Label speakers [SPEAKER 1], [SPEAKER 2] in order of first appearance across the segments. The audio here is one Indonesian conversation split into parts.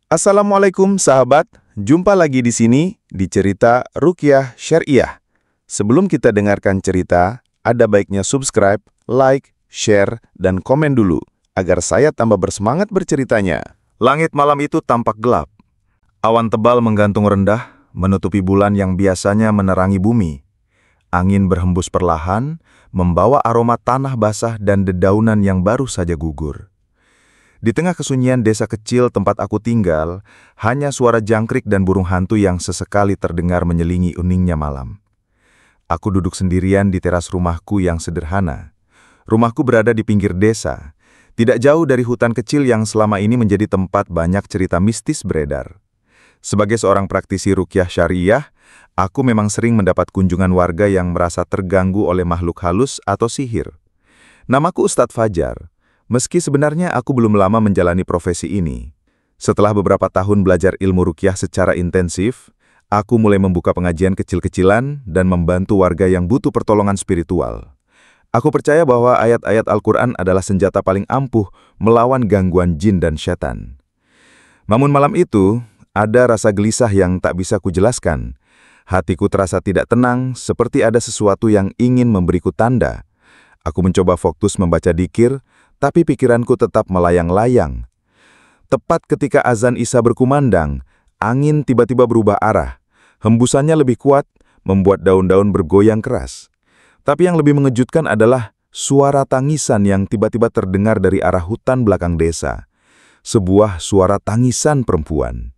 [SPEAKER 1] Assalamualaikum sahabat, jumpa lagi di sini di cerita Ruqyah Syariah. Sebelum kita dengarkan cerita, ada baiknya subscribe, like, share, dan komen dulu agar saya tambah bersemangat berceritanya. Langit malam itu tampak gelap. Awan tebal menggantung rendah, menutupi bulan yang biasanya menerangi bumi. Angin berhembus perlahan, membawa aroma tanah basah dan dedaunan yang baru saja gugur. Di tengah kesunyian desa kecil tempat aku tinggal, hanya suara jangkrik dan burung hantu yang sesekali terdengar menyelingi uningnya malam. Aku duduk sendirian di teras rumahku yang sederhana. Rumahku berada di pinggir desa, tidak jauh dari hutan kecil yang selama ini menjadi tempat banyak cerita mistis beredar. Sebagai seorang praktisi Ruqyah Syariah, aku memang sering mendapat kunjungan warga yang merasa terganggu oleh makhluk halus atau sihir. Namaku Ustadz Fajar. Meski sebenarnya aku belum lama menjalani profesi ini. Setelah beberapa tahun belajar ilmu ruqyah secara intensif, aku mulai membuka pengajian kecil-kecilan dan membantu warga yang butuh pertolongan spiritual. Aku percaya bahwa ayat-ayat Al-Quran adalah senjata paling ampuh melawan gangguan jin dan syaitan. Namun malam itu, ada rasa gelisah yang tak bisa kujelaskan. Hatiku terasa tidak tenang, seperti ada sesuatu yang ingin memberiku tanda. Aku mencoba fokus membaca dzikir, tapi pikiranku tetap melayang-layang. Tepat ketika azan Isya berkumandang, angin tiba-tiba berubah arah. Hembusannya lebih kuat, membuat daun-daun bergoyang keras. Tapi yang lebih mengejutkan adalah suara tangisan yang tiba-tiba terdengar dari arah hutan belakang desa. Sebuah suara tangisan perempuan.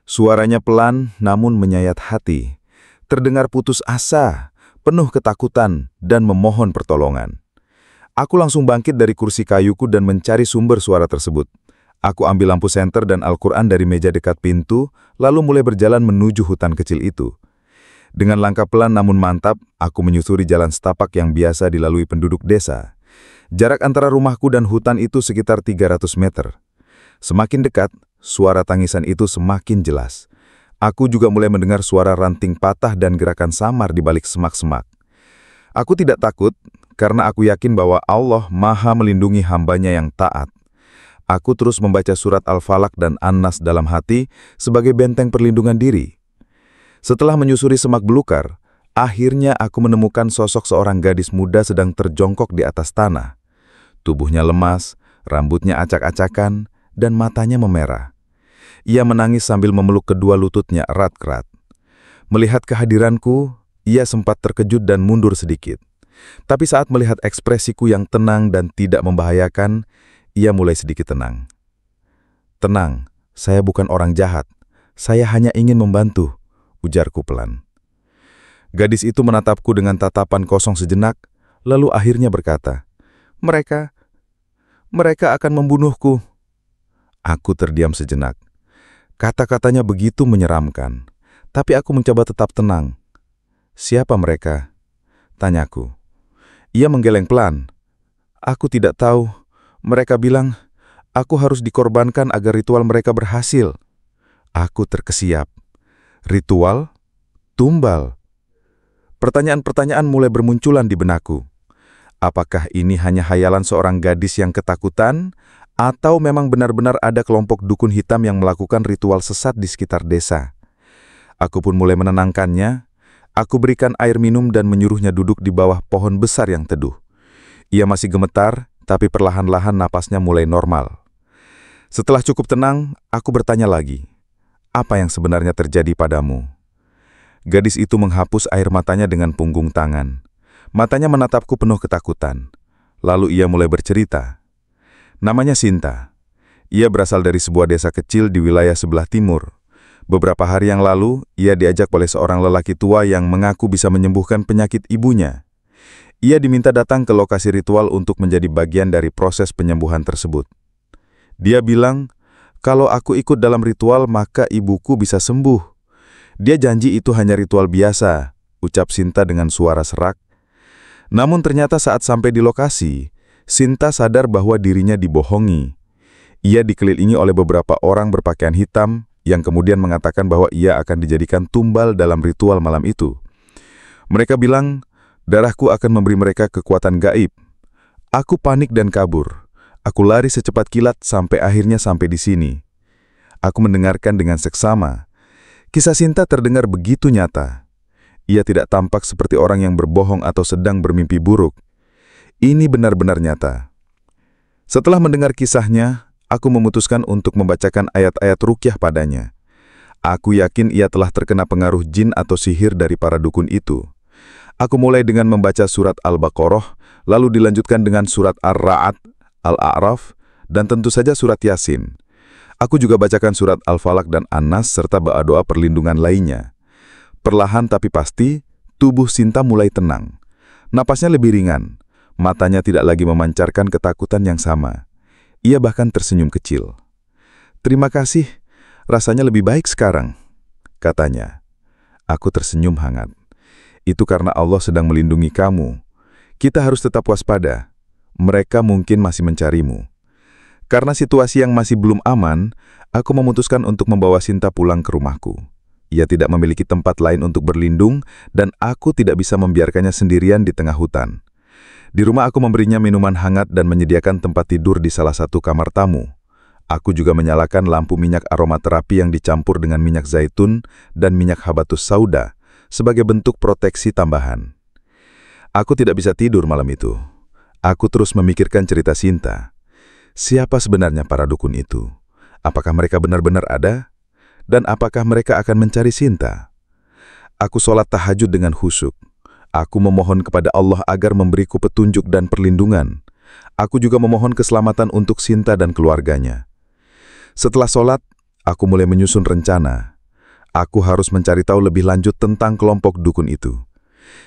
[SPEAKER 1] Suaranya pelan namun menyayat hati. Terdengar putus asa, penuh ketakutan, dan memohon pertolongan. Aku langsung bangkit dari kursi kayuku dan mencari sumber suara tersebut. Aku ambil lampu senter dan Al-Quran dari meja dekat pintu, lalu mulai berjalan menuju hutan kecil itu. Dengan langkah pelan namun mantap, aku menyusuri jalan setapak yang biasa dilalui penduduk desa. Jarak antara rumahku dan hutan itu sekitar 300 meter. Semakin dekat, suara tangisan itu semakin jelas. Aku juga mulai mendengar suara ranting patah dan gerakan samar di balik semak-semak. Aku tidak takut, karena aku yakin bahwa Allah Maha melindungi hambanya yang taat. Aku terus membaca surat Al-Falaq dan An-Nas dalam hati sebagai benteng perlindungan diri. Setelah menyusuri semak belukar, akhirnya aku menemukan sosok seorang gadis muda sedang terjongkok di atas tanah. Tubuhnya lemas, rambutnya acak-acakan, dan matanya memerah. Ia menangis sambil memeluk kedua lututnya erat-erat. Melihat kehadiranku, ia sempat terkejut dan mundur sedikit. Tapi saat melihat ekspresiku yang tenang dan tidak membahayakan, ia mulai sedikit tenang. "Tenang, saya bukan orang jahat. Saya hanya ingin membantu," ujarku pelan. Gadis itu menatapku dengan tatapan kosong sejenak, lalu akhirnya berkata, Mereka akan membunuhku." Aku terdiam sejenak. Kata-katanya begitu menyeramkan, tapi aku mencoba tetap tenang. "Siapa mereka?" tanyaku. Ia menggeleng pelan. "Aku tidak tahu. Mereka bilang, aku harus dikorbankan agar ritual mereka berhasil." Aku terkesiap. Ritual? Tumbal? Pertanyaan-pertanyaan mulai bermunculan di benakku. Apakah ini hanya hayalan seorang gadis yang ketakutan, atau memang benar-benar ada kelompok dukun hitam yang melakukan ritual sesat di sekitar desa? Aku pun mulai menenangkannya. Aku berikan air minum dan menyuruhnya duduk di bawah pohon besar yang teduh. Ia masih gemetar, tapi perlahan-lahan napasnya mulai normal. Setelah cukup tenang, aku bertanya lagi, "Apa yang sebenarnya terjadi padamu?" Gadis itu menghapus air matanya dengan punggung tangan. Matanya menatapku penuh ketakutan. Lalu ia mulai bercerita. Namanya Sinta. Ia berasal dari sebuah desa kecil di wilayah sebelah timur. Beberapa hari yang lalu, ia diajak oleh seorang lelaki tua yang mengaku bisa menyembuhkan penyakit ibunya. Ia diminta datang ke lokasi ritual untuk menjadi bagian dari proses penyembuhan tersebut. Dia bilang, "Kalau aku ikut dalam ritual, maka ibuku bisa sembuh." Dia janji itu hanya ritual biasa, ucap Sinta dengan suara serak. Namun ternyata saat sampai di lokasi, Sinta sadar bahwa dirinya dibohongi. Ia dikelilingi oleh beberapa orang berpakaian hitam, yang kemudian mengatakan bahwa ia akan dijadikan tumbal dalam ritual malam itu. Mereka bilang, "Darahku akan memberi mereka kekuatan gaib." Aku panik dan kabur. Aku lari secepat kilat sampai akhirnya sampai di sini. Aku mendengarkan dengan seksama. Kisah Sinta terdengar begitu nyata. Ia tidak tampak seperti orang yang berbohong atau sedang bermimpi buruk. Ini benar-benar nyata. Setelah mendengar kisahnya, aku memutuskan untuk membacakan ayat-ayat ruqyah padanya. Aku yakin ia telah terkena pengaruh jin atau sihir dari para dukun itu. Aku mulai dengan membaca surat Al-Baqarah, lalu dilanjutkan dengan surat Ar-Ra'd, Al-A'raf, dan tentu saja surat Yasin. Aku juga bacakan surat Al-Falaq dan An-Nas serta doa perlindungan lainnya. Perlahan tapi pasti, tubuh Sinta mulai tenang. Napasnya lebih ringan, matanya tidak lagi memancarkan ketakutan yang sama. Ia bahkan tersenyum kecil. "Terima kasih, rasanya lebih baik sekarang," katanya. Aku tersenyum hangat. "Itu karena Allah sedang melindungi kamu. Kita harus tetap waspada. Mereka mungkin masih mencarimu." Karena situasi yang masih belum aman, aku memutuskan untuk membawa Sinta pulang ke rumahku. Ia tidak memiliki tempat lain untuk berlindung, dan aku tidak bisa membiarkannya sendirian di tengah hutan. Di rumah aku memberinya minuman hangat dan menyediakan tempat tidur di salah satu kamar tamu. Aku juga menyalakan lampu minyak aromaterapi yang dicampur dengan minyak zaitun dan minyak habatus sauda sebagai bentuk proteksi tambahan. Aku tidak bisa tidur malam itu. Aku terus memikirkan cerita Sinta. Siapa sebenarnya para dukun itu? Apakah mereka benar-benar ada? Dan apakah mereka akan mencari Sinta? Aku sholat tahajud dengan khusyuk. Aku memohon kepada Allah agar memberiku petunjuk dan perlindungan. Aku juga memohon keselamatan untuk Sinta dan keluarganya. Setelah sholat, aku mulai menyusun rencana. Aku harus mencari tahu lebih lanjut tentang kelompok dukun itu.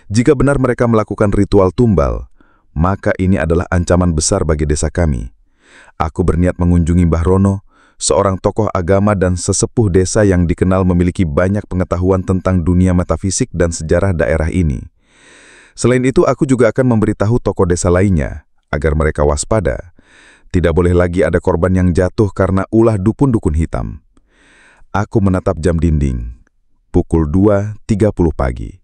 [SPEAKER 1] Jika benar mereka melakukan ritual tumbal, maka ini adalah ancaman besar bagi desa kami. Aku berniat mengunjungi Mbah Rono, seorang tokoh agama dan sesepuh desa yang dikenal memiliki banyak pengetahuan tentang dunia metafisik dan sejarah daerah ini. Selain itu, aku juga akan memberitahu tokoh desa lainnya, agar mereka waspada. Tidak boleh lagi ada korban yang jatuh karena ulah dukun-dukun hitam. Aku menatap jam dinding. Pukul 2.30 pagi.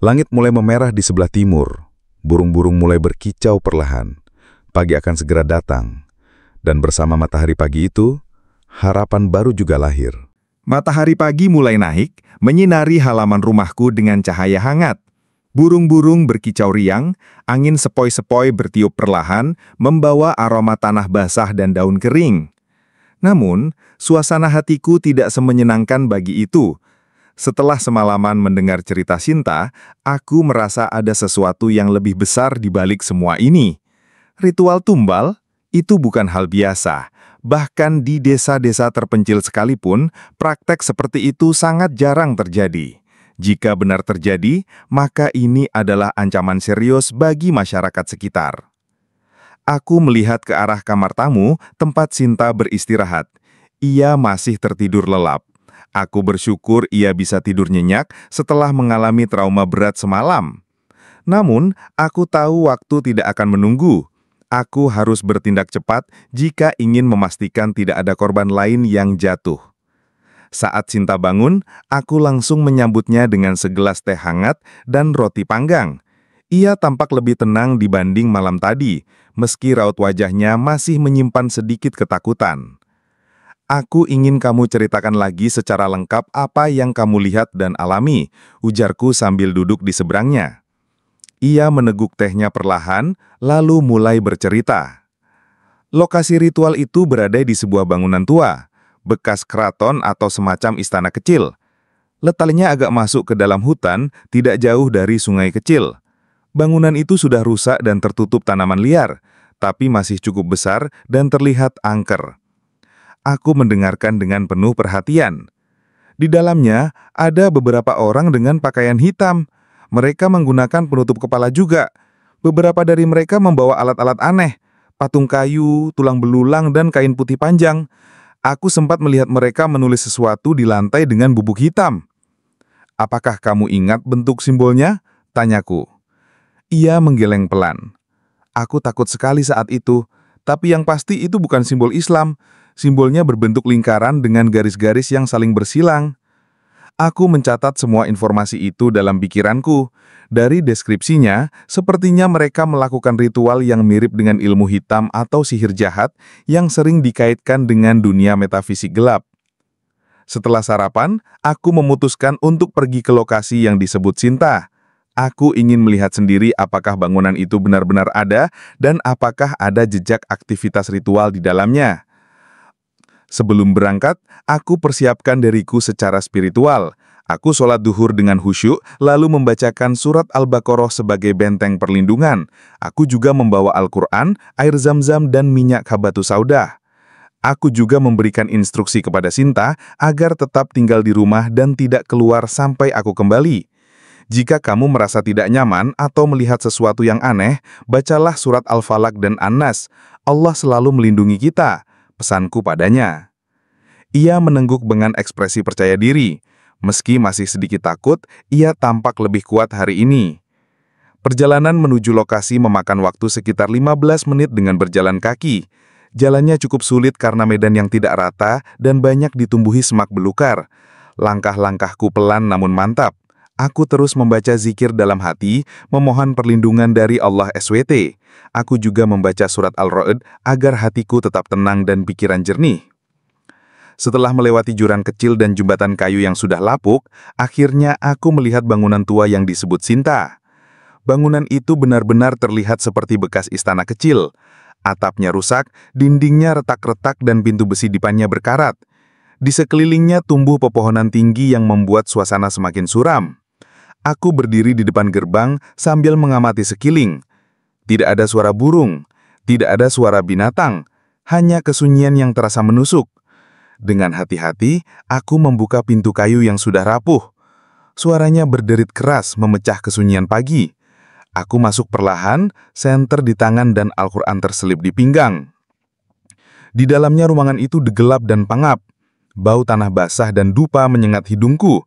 [SPEAKER 1] Langit mulai memerah di sebelah timur. Burung-burung mulai berkicau perlahan. Pagi akan segera datang. Dan bersama matahari pagi itu, harapan baru juga lahir.
[SPEAKER 2] Matahari pagi mulai naik, menyinari halaman rumahku dengan cahaya hangat. Burung-burung berkicau riang, angin sepoi-sepoi bertiup perlahan, membawa aroma tanah basah dan daun kering. Namun, suasana hatiku tidak semenyenangkan bagi itu. Setelah semalaman mendengar cerita Sinta, aku merasa ada sesuatu yang lebih besar di balik semua ini. Ritual tumbal itu bukan hal biasa. Bahkan di desa-desa terpencil sekalipun, praktek seperti itu sangat jarang terjadi. Jika benar terjadi, maka ini adalah ancaman serius bagi masyarakat sekitar. Aku melihat ke arah kamar tamu tempat Sinta beristirahat. Ia masih tertidur lelap. Aku bersyukur ia bisa tidur nyenyak setelah mengalami trauma berat semalam. Namun, aku tahu waktu tidak akan menunggu. Aku harus bertindak cepat jika ingin memastikan tidak ada korban lain yang jatuh. Saat Sinta bangun, aku langsung menyambutnya dengan segelas teh hangat dan roti panggang. Ia tampak lebih tenang dibanding malam tadi, meski raut wajahnya masih menyimpan sedikit ketakutan. "Aku ingin kamu ceritakan lagi secara lengkap apa yang kamu lihat dan alami," ujarku sambil duduk di seberangnya. Ia meneguk tehnya perlahan, lalu mulai bercerita. Lokasi ritual itu berada di sebuah bangunan tua, bekas keraton atau semacam istana kecil. Letaknya agak masuk ke dalam hutan, tidak jauh dari sungai kecil. Bangunan itu sudah rusak dan tertutup tanaman liar, tapi masih cukup besar dan terlihat angker. Aku mendengarkan dengan penuh perhatian. Di dalamnya ada beberapa orang dengan pakaian hitam. Mereka menggunakan penutup kepala juga. Beberapa dari mereka membawa alat-alat aneh, patung kayu, tulang belulang, dan kain putih panjang. Aku sempat melihat mereka menulis sesuatu di lantai dengan bubuk hitam. "Apakah kamu ingat bentuk simbolnya?" tanyaku. Ia menggeleng pelan. Aku takut sekali saat itu, tapi yang pasti itu bukan simbol Islam. Simbolnya berbentuk lingkaran dengan garis-garis yang saling bersilang. Aku mencatat semua informasi itu dalam pikiranku. Dari deskripsinya, sepertinya mereka melakukan ritual yang mirip dengan ilmu hitam atau sihir jahat yang sering dikaitkan dengan dunia metafisik gelap.
[SPEAKER 1] Setelah sarapan, aku memutuskan untuk pergi ke lokasi yang disebut Sinta. Aku ingin melihat sendiri apakah bangunan itu benar-benar ada dan apakah ada jejak aktivitas ritual di dalamnya. Sebelum berangkat, aku persiapkan diriku secara spiritual. Aku sholat duhur dengan khusyuk, lalu membacakan surat Al-Baqarah sebagai benteng perlindungan. Aku juga membawa Al-Quran, air zam-zam, dan minyak habatus saudah. Aku juga memberikan instruksi kepada Sinta agar tetap tinggal di rumah dan tidak keluar sampai aku kembali. Jika kamu merasa tidak nyaman atau melihat sesuatu yang aneh, bacalah surat Al-Falaq dan An-Nas. Allah selalu melindungi kita, pesanku padanya. Ia menengguk dengan ekspresi percaya diri. Meski masih sedikit takut, ia tampak lebih kuat hari ini. Perjalanan menuju lokasi memakan waktu sekitar 15 menit dengan berjalan kaki. Jalannya cukup sulit karena medan yang tidak rata dan banyak ditumbuhi semak belukar. Langkah-langkahku pelan namun mantap. Aku terus membaca zikir dalam hati, memohon perlindungan dari Allah SWT. Aku juga membaca surat Al-Ra'd agar hatiku tetap tenang dan pikiran jernih. Setelah melewati jurang kecil dan jembatan kayu yang sudah lapuk, akhirnya aku melihat bangunan tua yang disebut Sinta. Bangunan itu benar-benar terlihat seperti bekas istana kecil. Atapnya rusak, dindingnya retak-retak dan pintu besi depannya berkarat. Di sekelilingnya tumbuh pepohonan tinggi yang membuat suasana semakin suram. Aku berdiri di depan gerbang sambil mengamati sekeliling. Tidak ada suara burung, tidak ada suara binatang, hanya kesunyian yang terasa menusuk. Dengan hati-hati, aku membuka pintu kayu yang sudah rapuh. Suaranya berderit keras memecah kesunyian pagi. Aku masuk perlahan, senter di tangan dan Al-Quran terselip di pinggang. Di dalamnya ruangan itu gelap dan pangap. Bau tanah basah dan dupa menyengat hidungku.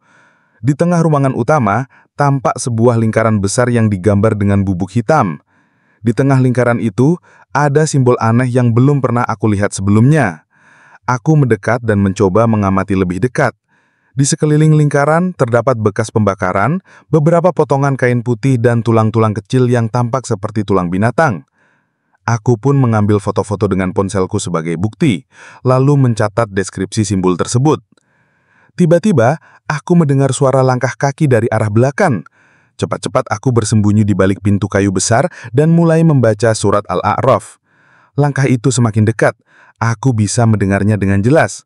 [SPEAKER 1] Di tengah ruangan utama, tampak sebuah lingkaran besar yang digambar dengan bubuk hitam. Di tengah lingkaran itu, ada simbol aneh yang belum pernah aku lihat sebelumnya. Aku mendekat dan mencoba mengamati lebih dekat. Di sekeliling lingkaran terdapat bekas pembakaran, beberapa potongan kain putih dan tulang-tulang kecil yang tampak seperti tulang binatang. Aku pun mengambil foto-foto dengan ponselku sebagai bukti, lalu mencatat deskripsi simbol tersebut. Tiba-tiba, aku mendengar suara langkah kaki dari arah belakang. Cepat-cepat aku bersembunyi di balik pintu kayu besar dan mulai membaca surat Al-A'raf. Langkah itu semakin dekat, aku bisa mendengarnya dengan jelas.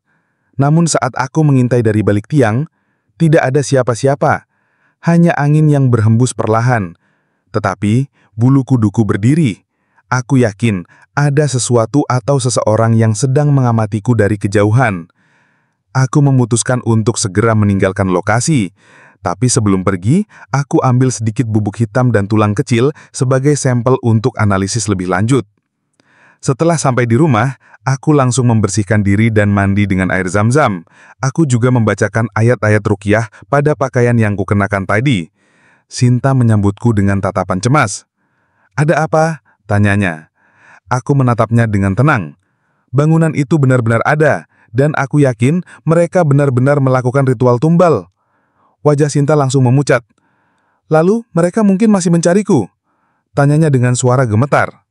[SPEAKER 1] Namun saat aku mengintai dari balik tiang, tidak ada siapa-siapa. Hanya angin yang berhembus perlahan. Tetapi, bulu kuduku berdiri. Aku yakin ada sesuatu atau seseorang yang sedang mengamatiku dari kejauhan. Aku memutuskan untuk segera meninggalkan lokasi. Tapi sebelum pergi, aku ambil sedikit bubuk hitam dan tulang kecil sebagai sampel untuk analisis lebih lanjut. Setelah sampai di rumah, aku langsung membersihkan diri dan mandi dengan air zam-zam. Aku juga membacakan ayat-ayat ruqyah pada pakaian yang kukenakan tadi. Sinta menyambutku dengan tatapan cemas. "Ada apa?" tanyanya. Aku menatapnya dengan tenang. Bangunan itu benar-benar ada, dan aku yakin mereka benar-benar melakukan ritual tumbal. Wajah Sinta langsung memucat. "Lalu mereka mungkin masih mencariku?" tanyanya dengan suara gemetar.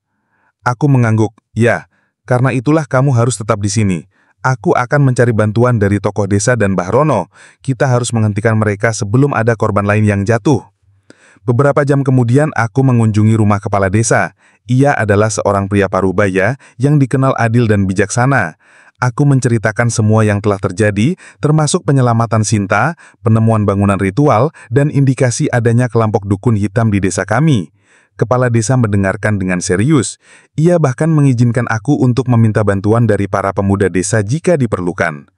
[SPEAKER 1] Aku mengangguk. "Ya, karena itulah kamu harus tetap di sini. Aku akan mencari bantuan dari tokoh desa dan Mbah Rono. Kita harus menghentikan mereka sebelum ada korban lain yang jatuh." Beberapa jam kemudian aku mengunjungi rumah kepala desa. Ia adalah seorang pria parubaya yang dikenal adil dan bijaksana. Aku menceritakan semua yang telah terjadi, termasuk penyelamatan Sinta, penemuan bangunan ritual, dan indikasi adanya kelompok dukun hitam di desa kami. Kepala desa mendengarkan dengan serius. Ia bahkan mengizinkan aku untuk meminta bantuan dari para pemuda desa jika diperlukan.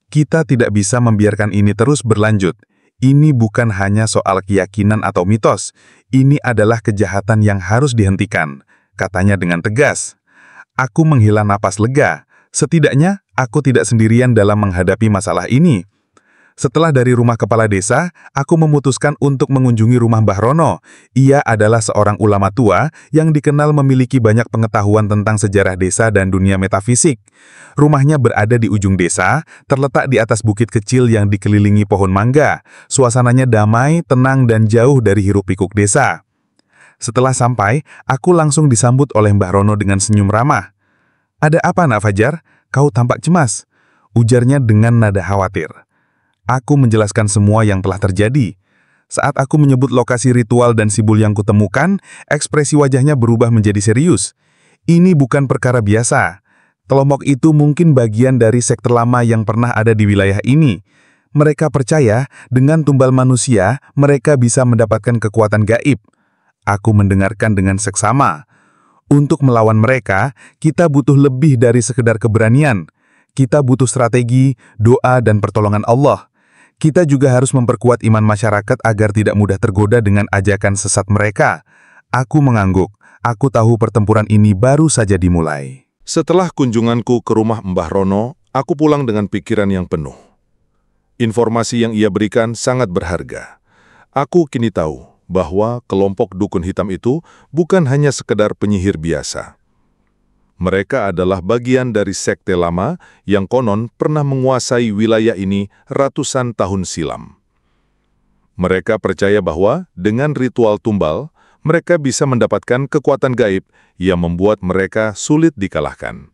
[SPEAKER 1] Kita tidak bisa membiarkan ini terus berlanjut. Ini bukan hanya soal keyakinan atau mitos. Ini adalah kejahatan yang harus dihentikan, katanya dengan tegas. Aku menghela napas lega. Setidaknya, aku tidak sendirian dalam menghadapi masalah ini. Setelah dari rumah kepala desa, aku memutuskan untuk mengunjungi rumah Mbah Rono. Ia adalah seorang ulama tua yang dikenal memiliki banyak pengetahuan tentang sejarah desa dan dunia metafisik. Rumahnya berada di ujung desa, terletak di atas bukit kecil yang dikelilingi pohon mangga. Suasananya damai, tenang, dan jauh dari hiruk-pikuk desa. Setelah sampai, aku langsung disambut oleh Mbah Rono dengan senyum ramah. "Ada apa, Nak Fajar? Kau tampak cemas," ujarnya dengan nada khawatir. Aku menjelaskan semua yang telah terjadi. Saat aku menyebut lokasi ritual dan simbol yang kutemukan, ekspresi wajahnya berubah menjadi serius. Ini bukan perkara biasa. Kelompok itu mungkin bagian dari sekte lama yang pernah ada di wilayah ini. Mereka percaya dengan tumbal manusia, mereka bisa mendapatkan kekuatan gaib. Aku mendengarkan dengan seksama. Untuk melawan mereka, kita butuh lebih dari sekedar keberanian. Kita butuh strategi, doa, dan pertolongan Allah. Kita juga harus memperkuat iman masyarakat agar tidak mudah tergoda dengan ajakan sesat mereka. Aku mengangguk. Aku tahu pertempuran ini baru saja dimulai.
[SPEAKER 3] Setelah kunjunganku ke rumah Mbah Rono, aku pulang dengan pikiran yang penuh. Informasi yang ia berikan sangat berharga. Aku kini tahu bahwa kelompok dukun hitam itu bukan hanya sekedar penyihir biasa. Mereka adalah bagian dari sekte lama yang konon pernah menguasai wilayah ini ratusan tahun silam. Mereka percaya bahwa dengan ritual tumbal, mereka bisa mendapatkan kekuatan gaib yang membuat mereka sulit dikalahkan.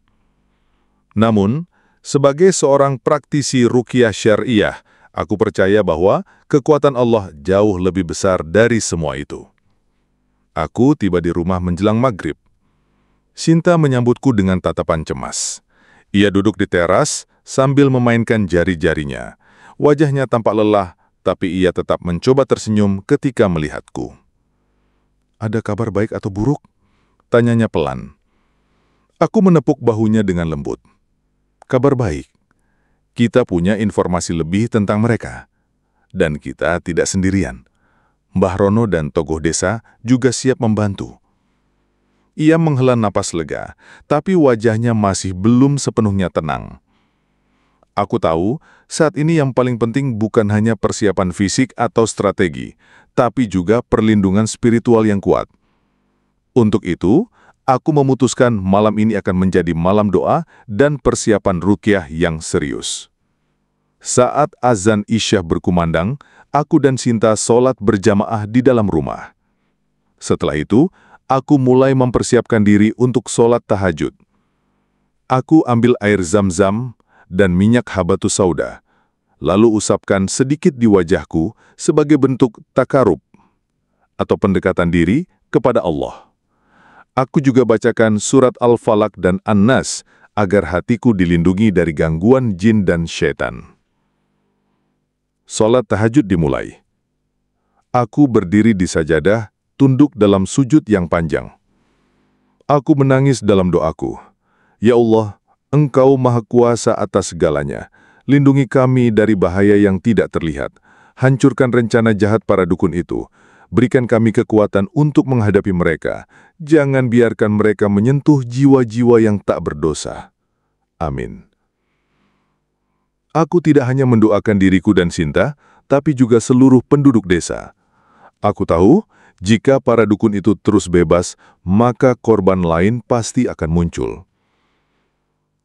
[SPEAKER 3] Namun, sebagai seorang praktisi ruqyah syariah, aku percaya bahwa kekuatan Allah jauh lebih besar dari semua itu. Aku tiba di rumah menjelang maghrib. Sinta menyambutku dengan tatapan cemas. Ia duduk di teras sambil memainkan jari-jarinya. Wajahnya tampak lelah, tapi ia tetap mencoba tersenyum ketika melihatku. "Ada kabar baik atau buruk?" tanyanya pelan. Aku menepuk bahunya dengan lembut. "Kabar baik. Kita punya informasi lebih tentang mereka. Dan kita tidak sendirian. Mbah Rono dan tokoh desa juga siap membantu." Ia menghela napas lega, tapi wajahnya masih belum sepenuhnya tenang. Aku tahu, saat ini yang paling penting bukan hanya persiapan fisik atau strategi, tapi juga perlindungan spiritual yang kuat. Untuk itu, aku memutuskan malam ini akan menjadi malam doa dan persiapan ruqyah yang serius. Saat azan Isya berkumandang, aku dan Sinta sholat berjamaah di dalam rumah. Setelah itu, aku mulai mempersiapkan diri untuk sholat tahajud. Aku ambil air zam-zam dan minyak habatus sauda, lalu usapkan sedikit di wajahku sebagai bentuk takarub atau pendekatan diri kepada Allah. Aku juga bacakan surat Al-Falaq dan An-Nas agar hatiku dilindungi dari gangguan jin dan syaitan. Sholat tahajud dimulai. Aku berdiri di sajadah, tunduk dalam sujud yang panjang. Aku menangis dalam doaku. Ya Allah, Engkau Maha Kuasa atas segalanya. Lindungi kami dari bahaya yang tidak terlihat. Hancurkan rencana jahat para dukun itu. Berikan kami kekuatan untuk menghadapi mereka. Jangan biarkan mereka menyentuh jiwa-jiwa yang tak berdosa. Amin. Aku tidak hanya mendoakan diriku dan Sinta, tapi juga seluruh penduduk desa. Aku tahu, jika para dukun itu terus bebas, maka korban lain pasti akan muncul.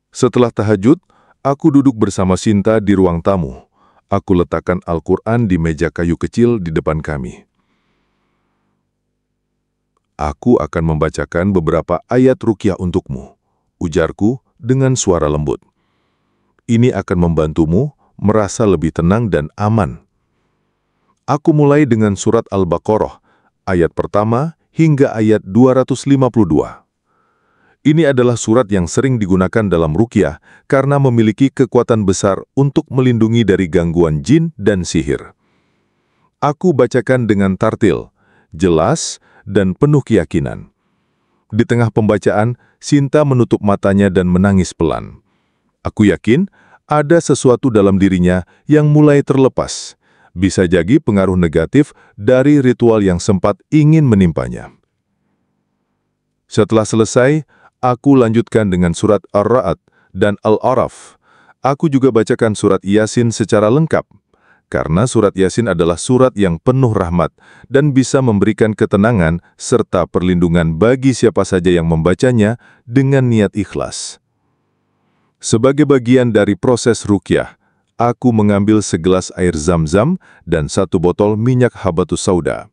[SPEAKER 3] Setelah tahajud, aku duduk bersama Sinta di ruang tamu. Aku letakkan Al-Quran di meja kayu kecil di depan kami. Aku akan membacakan beberapa ayat ruqyah untukmu, ujarku dengan suara lembut. Ini akan membantumu merasa lebih tenang dan aman. Aku mulai dengan surat Al-Baqarah, ayat pertama hingga ayat 252. Ini adalah surat yang sering digunakan dalam ruqyah karena memiliki kekuatan besar untuk melindungi dari gangguan jin dan sihir. Aku bacakan dengan tartil, jelas, dan penuh keyakinan. Di tengah pembacaan, Sinta menutup matanya dan menangis pelan. Aku yakin ada sesuatu dalam dirinya yang mulai terlepas. Bisa jadi pengaruh negatif dari ritual yang sempat ingin menimpanya. Setelah selesai, aku lanjutkan dengan surat Ar-Ra'd dan Al-A'raf. Aku juga bacakan surat Yasin secara lengkap, karena surat Yasin adalah surat yang penuh rahmat dan bisa memberikan ketenangan serta perlindungan bagi siapa saja yang membacanya dengan niat ikhlas. Sebagai bagian dari proses ruqyah, aku mengambil segelas air zam-zam dan 1 botol minyak habatus sauda.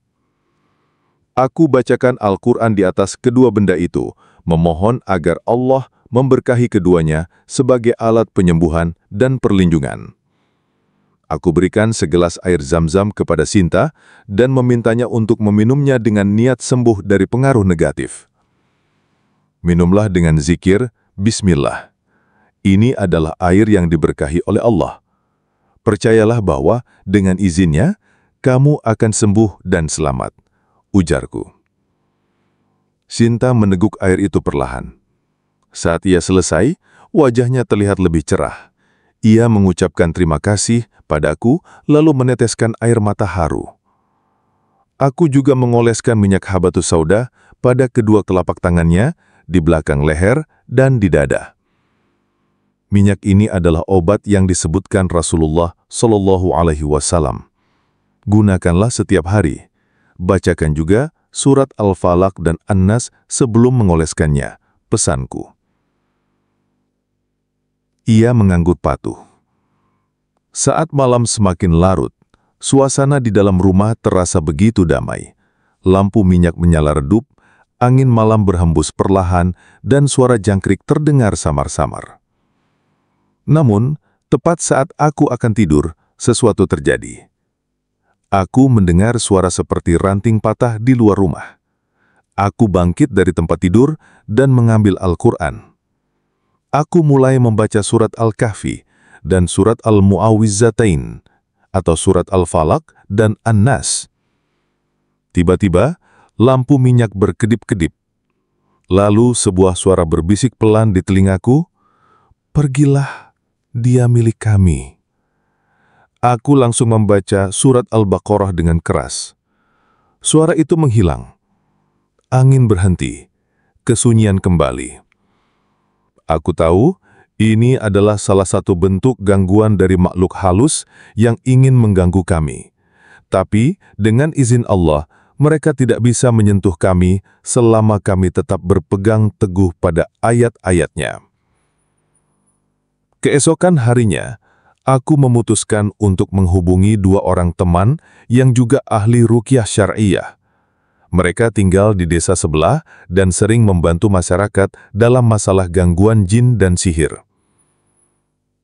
[SPEAKER 3] Aku bacakan Al-Quran di atas kedua benda itu, memohon agar Allah memberkahi keduanya sebagai alat penyembuhan dan perlindungan. Aku berikan segelas air Zam-Zam kepada Sinta dan memintanya untuk meminumnya dengan niat sembuh dari pengaruh negatif. Minumlah dengan zikir, Bismillah. Ini adalah air yang diberkahi oleh Allah. Percayalah bahwa dengan izinnya, kamu akan sembuh dan selamat, ujarku. Sinta meneguk air itu perlahan. Saat ia selesai, wajahnya terlihat lebih cerah. Ia mengucapkan terima kasih padaku, lalu meneteskan air mata haru. Aku juga mengoleskan minyak habatus sauda pada kedua telapak tangannya, di belakang leher dan di dada. Minyak ini adalah obat yang disebutkan Rasulullah Shallallahu Alaihi Wasallam. Gunakanlah setiap hari. Bacakan juga surat Al-Falaq dan An-Nas sebelum mengoleskannya, pesanku. Ia mengangguk patuh. Saat malam semakin larut, suasana di dalam rumah terasa begitu damai. Lampu minyak menyala redup, angin malam berhembus perlahan, dan suara jangkrik terdengar samar-samar. Namun, tepat saat aku akan tidur, sesuatu terjadi. Aku mendengar suara seperti ranting patah di luar rumah. Aku bangkit dari tempat tidur dan mengambil Al-Quran. Aku mulai membaca surat Al-Kahfi dan surat Al-Mu'awwidzatain atau surat Al-Falaq dan An-Nas. Tiba-tiba, lampu minyak berkedip-kedip. Lalu sebuah suara berbisik pelan di telingaku, "Pergilah, dia milik kami." Aku langsung membaca surat Al-Baqarah dengan keras. Suara itu menghilang. Angin berhenti. Kesunyian kembali. Aku tahu ini adalah salah satu bentuk gangguan dari makhluk halus yang ingin mengganggu kami. Tapi dengan izin Allah, mereka tidak bisa menyentuh kami selama kami tetap berpegang teguh pada ayat-ayatnya. Keesokan harinya, aku memutuskan untuk menghubungi dua orang teman yang juga ahli ruqyah syar'iyah. Mereka tinggal di desa sebelah dan sering membantu masyarakat dalam masalah gangguan jin dan sihir.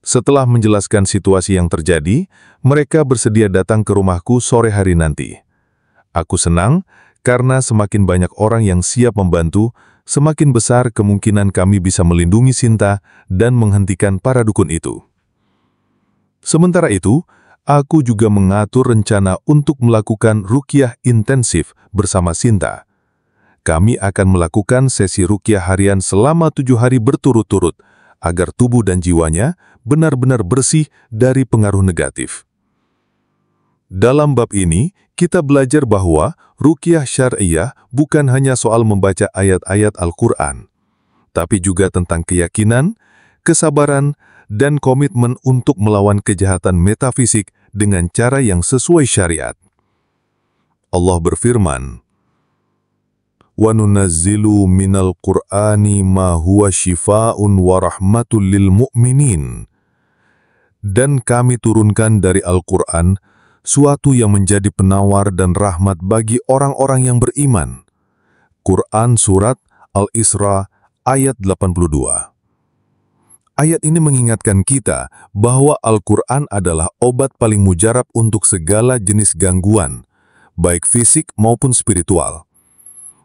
[SPEAKER 3] Setelah menjelaskan situasi yang terjadi, mereka bersedia datang ke rumahku sore hari nanti. Aku senang karena semakin banyak orang yang siap membantu, semakin besar kemungkinan kami bisa melindungi Sinta dan menghentikan para dukun itu. Sementara itu, aku juga mengatur rencana untuk melakukan ruqyah intensif bersama Sinta. Kami akan melakukan sesi ruqyah harian selama 7 hari berturut-turut, agar tubuh dan jiwanya benar-benar bersih dari pengaruh negatif. Dalam bab ini, kita belajar bahwa ruqyah syar'iyah bukan hanya soal membaca ayat-ayat Al-Quran, tapi juga tentang keyakinan, kesabaran, dan komitmen untuk melawan kejahatan metafisik dengan cara yang sesuai syariat. Allah berfirman, وَنُنَزِّلُ مِنَ الْقُرْآنِ مَا هُوَ شِفَاءٌ وَرَحْمَةٌ لِلْمُؤْمِنِينَ. Dan kami turunkan dari Al-Quran suatu yang menjadi penawar dan rahmat bagi orang-orang yang beriman. Quran Surat Al-Isra ayat 82. Ayat ini mengingatkan kita bahwa Al-Quran adalah obat paling mujarab untuk segala jenis gangguan, baik fisik maupun spiritual.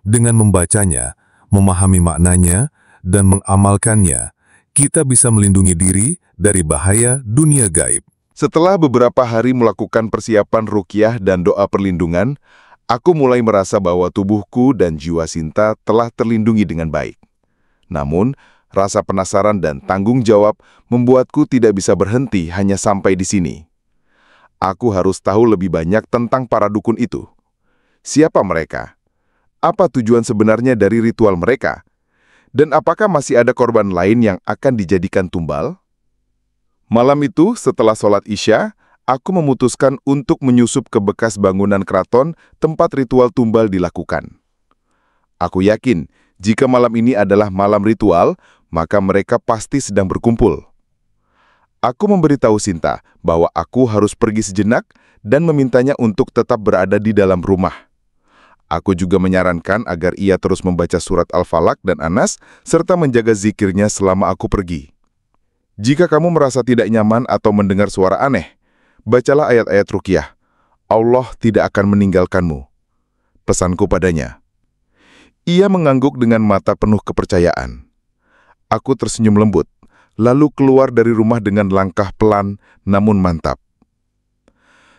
[SPEAKER 3] Dengan membacanya, memahami maknanya, dan mengamalkannya, kita bisa melindungi diri dari bahaya dunia gaib.
[SPEAKER 1] Setelah beberapa hari melakukan persiapan ruqyah dan doa perlindungan, aku mulai merasa bahwa tubuhku dan jiwa Sinta telah terlindungi dengan baik. Namun, rasa penasaran dan tanggung jawab membuatku tidak bisa berhenti hanya sampai di sini. Aku harus tahu lebih banyak tentang para dukun itu. Siapa mereka? Apa tujuan sebenarnya dari ritual mereka? Dan apakah masih ada korban lain yang akan dijadikan tumbal? Malam itu, setelah sholat Isya, aku memutuskan untuk menyusup ke bekas bangunan keraton tempat ritual tumbal dilakukan. Aku yakin, jika malam ini adalah malam ritual, maka mereka pasti sedang berkumpul. Aku memberitahu Sinta bahwa aku harus pergi sejenak dan memintanya untuk tetap berada di dalam rumah. Aku juga menyarankan agar ia terus membaca surat Al-Falaq dan An-Nas serta menjaga zikirnya selama aku pergi. Jika kamu merasa tidak nyaman atau mendengar suara aneh, Bacalah ayat-ayat ruqyah. Allah tidak akan meninggalkanmu. Pesanku padanya. Ia mengangguk dengan mata penuh kepercayaan. Aku tersenyum lembut, lalu keluar dari rumah dengan langkah pelan namun mantap.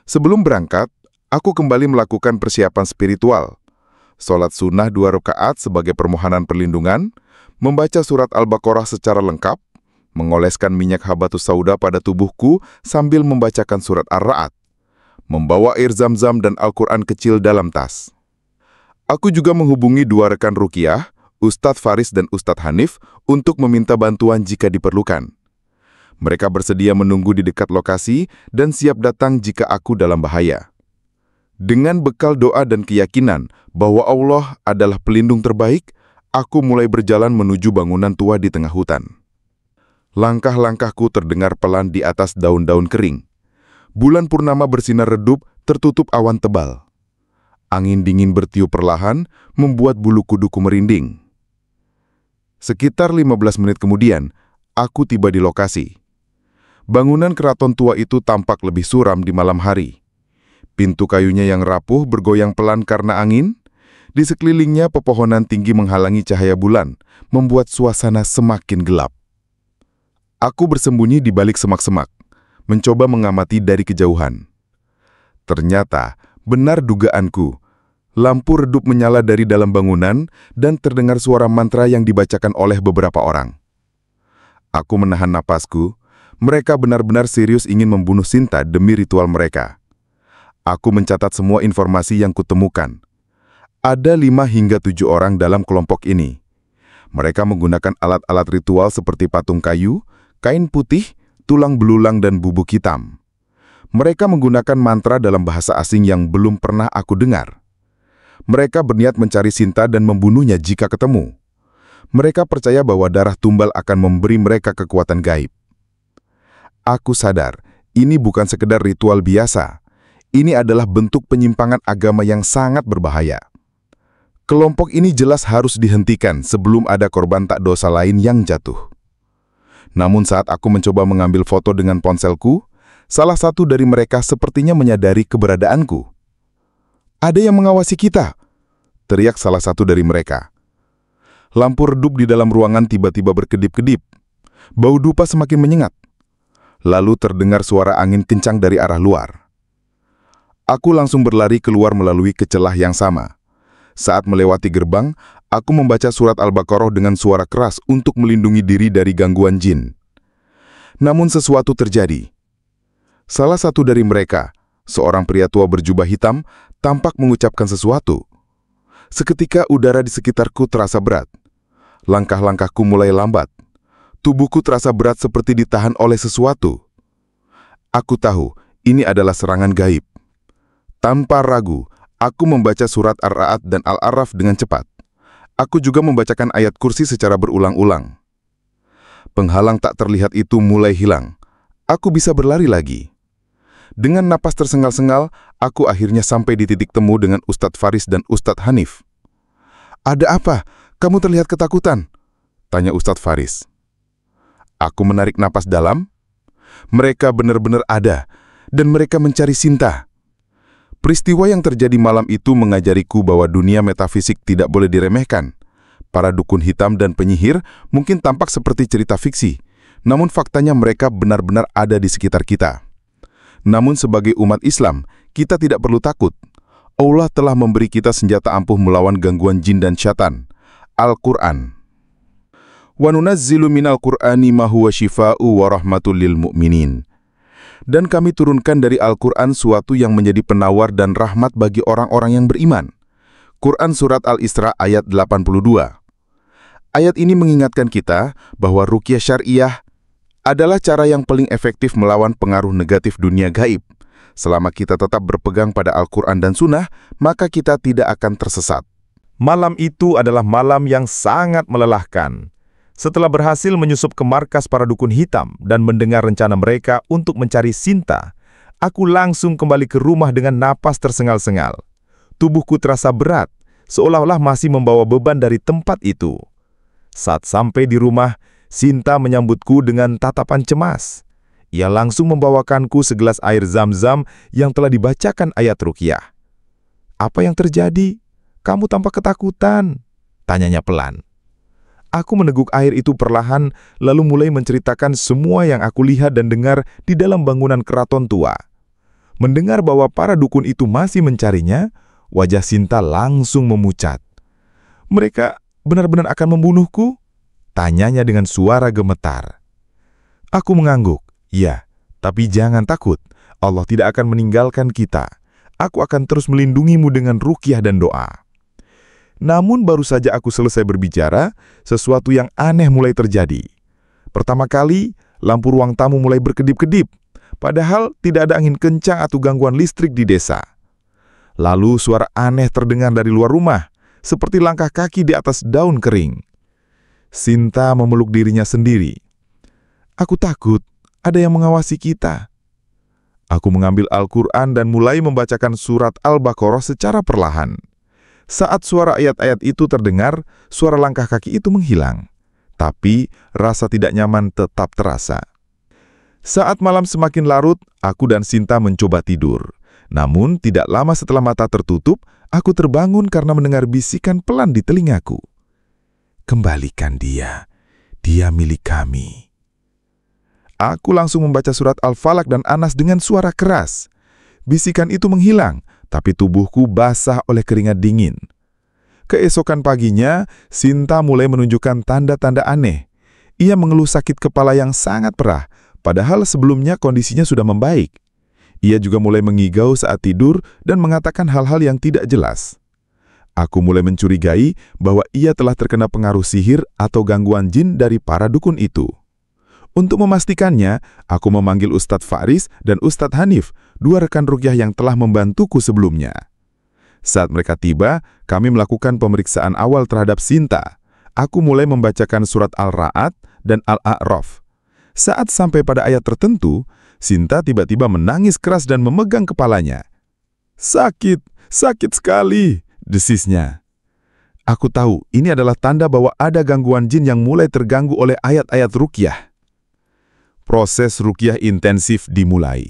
[SPEAKER 1] Sebelum berangkat, aku kembali melakukan persiapan spiritual. Sholat sunnah 2 rakaat sebagai permohonan perlindungan, membaca surat Al-Baqarah secara lengkap, mengoleskan minyak habatus sauda pada tubuhku sambil membacakan surat Ar-Ra'd, membawa air zam-zam dan Al-Quran kecil dalam tas. Aku juga menghubungi 2 rekan ruqyah, Ustadz Faris dan Ustadz Hanif, untuk meminta bantuan jika diperlukan. Mereka bersedia menunggu di dekat lokasi dan siap datang jika aku dalam bahaya. Dengan bekal doa dan keyakinan bahwa Allah adalah pelindung terbaik, aku mulai berjalan menuju bangunan tua di tengah hutan. Langkah-langkahku terdengar pelan di atas daun-daun kering. Bulan purnama bersinar redup, tertutup awan tebal. Angin dingin bertiup perlahan, membuat bulu kuduku merinding. Sekitar 15 menit kemudian, aku tiba di lokasi. Bangunan keraton tua itu tampak lebih suram di malam hari. Pintu kayunya yang rapuh bergoyang pelan karena angin. Di sekelilingnya pepohonan tinggi menghalangi cahaya bulan, membuat suasana semakin gelap. Aku bersembunyi di balik semak-semak, mencoba mengamati dari kejauhan. Ternyata, benar dugaanku. Lampu redup menyala dari dalam bangunan dan terdengar suara mantra yang dibacakan oleh beberapa orang. Aku menahan napasku. Mereka benar-benar serius ingin membunuh Sinta demi ritual mereka. Aku mencatat semua informasi yang kutemukan. Ada 5 hingga 7 orang dalam kelompok ini. Mereka menggunakan alat-alat ritual seperti patung kayu, kain putih, tulang belulang dan bubuk hitam. Mereka menggunakan mantra dalam bahasa asing yang belum pernah aku dengar. Mereka berniat mencari Sinta dan membunuhnya jika ketemu. Mereka percaya bahwa darah tumbal akan memberi mereka kekuatan gaib. Aku sadar, ini bukan sekedar ritual biasa. Ini adalah bentuk penyimpangan agama yang sangat berbahaya. Kelompok ini jelas harus dihentikan sebelum ada korban tak dosa lain yang jatuh. Namun saat aku mencoba mengambil foto dengan ponselku, salah satu dari mereka sepertinya menyadari keberadaanku. "Ada yang mengawasi kita!" teriak salah satu dari mereka. Lampu redup di dalam ruangan tiba-tiba berkedip-kedip. Bau dupa semakin menyengat. Lalu terdengar suara angin kencang dari arah luar. Aku langsung berlari keluar melalui kecelah yang sama. Saat melewati gerbang, aku membaca surat Al-Baqarah dengan suara keras untuk melindungi diri dari gangguan jin. Namun sesuatu terjadi. Salah satu dari mereka, seorang pria tua berjubah hitam, tampak mengucapkan sesuatu. Seketika udara di sekitarku terasa berat. Langkah-langkahku mulai lambat. Tubuhku terasa berat seperti ditahan oleh sesuatu. Aku tahu ini adalah serangan gaib. Tanpa ragu, aku membaca surat Ar-Ra'd dan Al-A'raf dengan cepat. Aku juga membacakan ayat kursi secara berulang-ulang. Penghalang tak terlihat itu mulai hilang. Aku bisa berlari lagi. Dengan napas tersengal-sengal, aku akhirnya sampai di titik temu dengan Ustadz Faris dan Ustadz Hanif. "Ada apa? Kamu terlihat ketakutan?" tanya Ustadz Faris. Aku menarik napas dalam. Mereka benar-benar ada, dan mereka mencari Sinta. Peristiwa yang terjadi malam itu mengajariku bahwa dunia metafisik tidak boleh diremehkan. Para dukun hitam dan penyihir mungkin tampak seperti cerita fiksi, namun faktanya mereka benar-benar ada di sekitar kita. Namun sebagai umat Islam, kita tidak perlu takut. Allah telah memberi kita senjata ampuh melawan gangguan jin dan syaitan. Al-Quran. Wa nunazzilu minal Qur'ani ma huwa syifa'u wa rahmatul lil mu'minin. Dan kami turunkan dari Al-Quran suatu yang menjadi penawar dan rahmat bagi orang-orang yang beriman. Quran Surat Al-Isra ayat 82. Ayat ini mengingatkan kita bahwa ruqyah syariah adalah cara yang paling efektif melawan pengaruh negatif dunia gaib. Selama kita tetap berpegang pada Al-Quran dan Sunnah, maka kita tidak akan tersesat.
[SPEAKER 2] Malam itu adalah malam yang sangat melelahkan. Setelah berhasil menyusup ke markas para dukun hitam dan mendengar rencana mereka untuk mencari Sinta, aku langsung kembali ke rumah dengan napas tersengal-sengal. Tubuhku terasa berat, seolah-olah masih membawa beban dari tempat itu. Saat sampai di rumah, Sinta menyambutku dengan tatapan cemas.
[SPEAKER 1] ia langsung membawakanku segelas air zam-zam yang telah dibacakan ayat ruqyah. "Apa yang terjadi? Kamu tampak ketakutan," tanyanya pelan. Aku meneguk air itu perlahan, lalu mulai menceritakan semua yang aku lihat dan dengar di dalam bangunan keraton tua. Mendengar bahwa para dukun itu masih mencarinya, wajah Sinta langsung memucat. "Mereka benar-benar akan membunuhku?" tanyanya dengan suara gemetar. Aku mengangguk. "Ya, tapi jangan takut. Allah tidak akan meninggalkan kita. Aku akan terus melindungimu dengan ruqyah dan doa." Namun baru saja aku selesai berbicara, sesuatu yang aneh mulai terjadi. Pertama kali, lampu ruang tamu mulai berkedip-kedip, padahal tidak ada angin kencang atau gangguan listrik di desa. Lalu suara aneh terdengar dari luar rumah, seperti langkah kaki di atas daun kering. Sinta memeluk dirinya sendiri. "Aku takut, ada yang mengawasi kita." Aku mengambil Al-Quran dan mulai membacakan surat Al-Baqarah secara perlahan. Saat suara ayat-ayat itu terdengar, suara langkah kaki itu menghilang. Tapi rasa tidak nyaman tetap terasa. Saat malam semakin larut, aku dan Sinta mencoba tidur. Namun tidak lama setelah mata tertutup, aku terbangun karena mendengar bisikan pelan di telingaku. "Kembalikan dia, dia milik kami." Aku langsung membaca surat Al-Falaq dan An-Nas dengan suara keras. Bisikan itu menghilang, tapi tubuhku basah oleh keringat dingin. Keesokan paginya, Sinta mulai menunjukkan tanda-tanda aneh. Ia mengeluh sakit kepala yang sangat perah, padahal sebelumnya kondisinya sudah membaik. Ia juga mulai mengigau saat tidur dan mengatakan hal-hal yang tidak jelas. Aku mulai mencurigai bahwa ia telah terkena pengaruh sihir atau gangguan jin dari para dukun itu. Untuk memastikannya, aku memanggil Ustadz Faris dan Ustadz Hanif, dua rekan ruqyah yang telah membantuku sebelumnya. Saat mereka tiba, kami melakukan pemeriksaan awal terhadap Sinta. Aku mulai membacakan surat Al-Ra'ad dan Al-A'raf. Saat sampai pada ayat tertentu, Sinta tiba-tiba menangis keras dan memegang kepalanya. "Sakit, sakit sekali," desisnya. Aku tahu ini adalah tanda bahwa ada gangguan jin yang mulai terganggu oleh ayat-ayat ruqyah. Proses ruqyah intensif dimulai.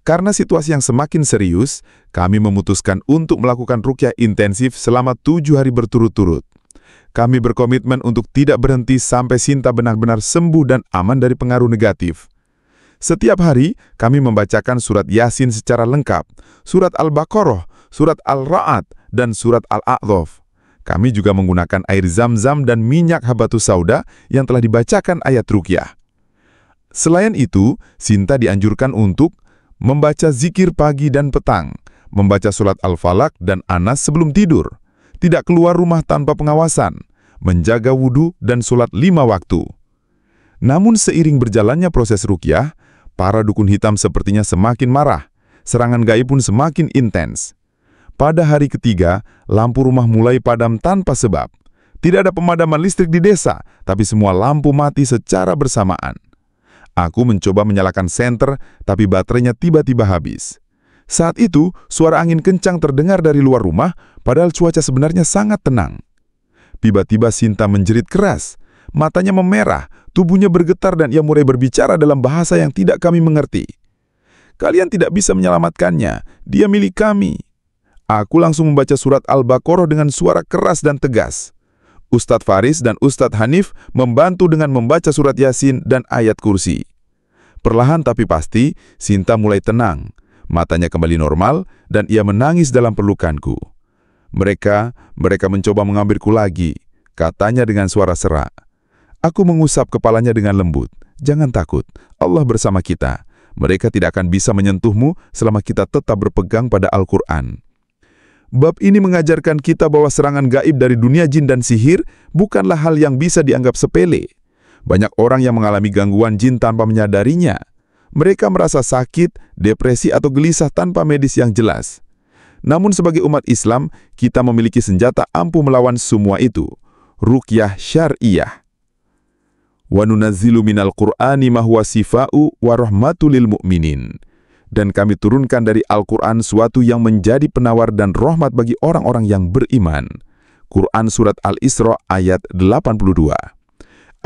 [SPEAKER 1] Karena situasi yang semakin serius, kami memutuskan untuk melakukan ruqyah intensif selama 7 hari berturut-turut. Kami berkomitmen untuk tidak berhenti sampai Sinta benar-benar sembuh dan aman dari pengaruh negatif. Setiap hari, kami membacakan surat Yasin secara lengkap, surat Al-Baqarah, surat Al-Ra'ad, dan surat Al-A'raf. Kami juga menggunakan air zam-zam dan minyak habatus sauda yang telah dibacakan ayat ruqyah. Selain itu, Sinta dianjurkan untuk membaca zikir pagi dan petang, membaca surat Al-Falaq dan An-Nas sebelum tidur, tidak keluar rumah tanpa pengawasan, menjaga wudhu dan sholat 5 waktu. Namun seiring berjalannya proses ruqyah, para dukun hitam sepertinya semakin marah, serangan gaib pun semakin intens. Pada hari ketiga, lampu rumah mulai padam tanpa sebab. Tidak ada pemadaman listrik di desa, tapi semua lampu mati secara bersamaan. Aku mencoba menyalakan senter, tapi baterainya tiba-tiba habis. Saat itu, suara angin kencang terdengar dari luar rumah, padahal cuaca sebenarnya sangat tenang. Tiba-tiba Sinta menjerit keras. Matanya memerah, tubuhnya bergetar dan ia mulai berbicara dalam bahasa yang tidak kami mengerti. "Kalian tidak bisa menyelamatkannya, dia milik kami." Aku langsung membaca surat Al-Baqarah dengan suara keras dan tegas. Ustadz Faris dan Ustadz Hanif membantu dengan membaca surat Yasin dan ayat kursi. Perlahan tapi pasti, Sinta mulai tenang. Matanya kembali normal dan ia menangis dalam pelukanku. Mereka mencoba mengambilku lagi, katanya dengan suara serak. Aku mengusap kepalanya dengan lembut. "Jangan takut, Allah bersama kita. Mereka tidak akan bisa menyentuhmu selama kita tetap berpegang pada Al-Quran." Bab ini mengajarkan kita bahwa serangan gaib dari dunia jin dan sihir bukanlah hal yang bisa dianggap sepele. Banyak orang yang mengalami gangguan jin tanpa menyadarinya. Mereka merasa sakit, depresi atau gelisah tanpa medis yang jelas. Namun sebagai umat Islam, kita memiliki senjata ampuh melawan semua itu. Ruqyah syar'iyah. Wa nunazzilu minal Qur'ani ma huwa sifa'u wa rahmatul lil mu'minin. Dan kami turunkan dari Al-Quran suatu yang menjadi penawar dan rahmat bagi orang-orang yang beriman. Quran Surat Al-Isra ayat 82.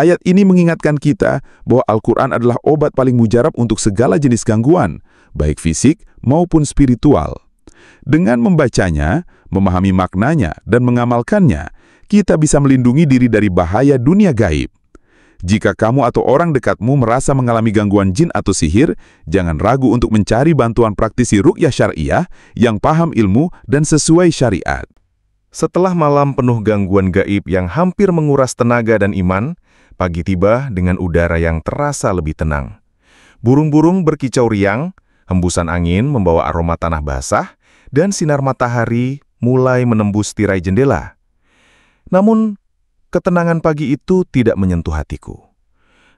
[SPEAKER 1] Ayat ini mengingatkan kita bahwa Al-Quran adalah obat paling mujarab untuk segala jenis gangguan, baik fisik maupun spiritual. Dengan membacanya, memahami maknanya, dan mengamalkannya, kita bisa melindungi diri dari bahaya dunia gaib. Jika kamu atau orang dekatmu merasa mengalami gangguan jin atau sihir, jangan ragu untuk mencari bantuan praktisi ruqyah syariah yang paham ilmu dan sesuai syariat.
[SPEAKER 2] Setelah malam penuh gangguan gaib yang hampir menguras tenaga dan iman, pagi tiba dengan udara yang terasa lebih tenang. Burung-burung berkicau riang, hembusan angin membawa aroma tanah basah, dan sinar matahari mulai menembus tirai jendela. Namun, ketenangan pagi itu tidak menyentuh hatiku.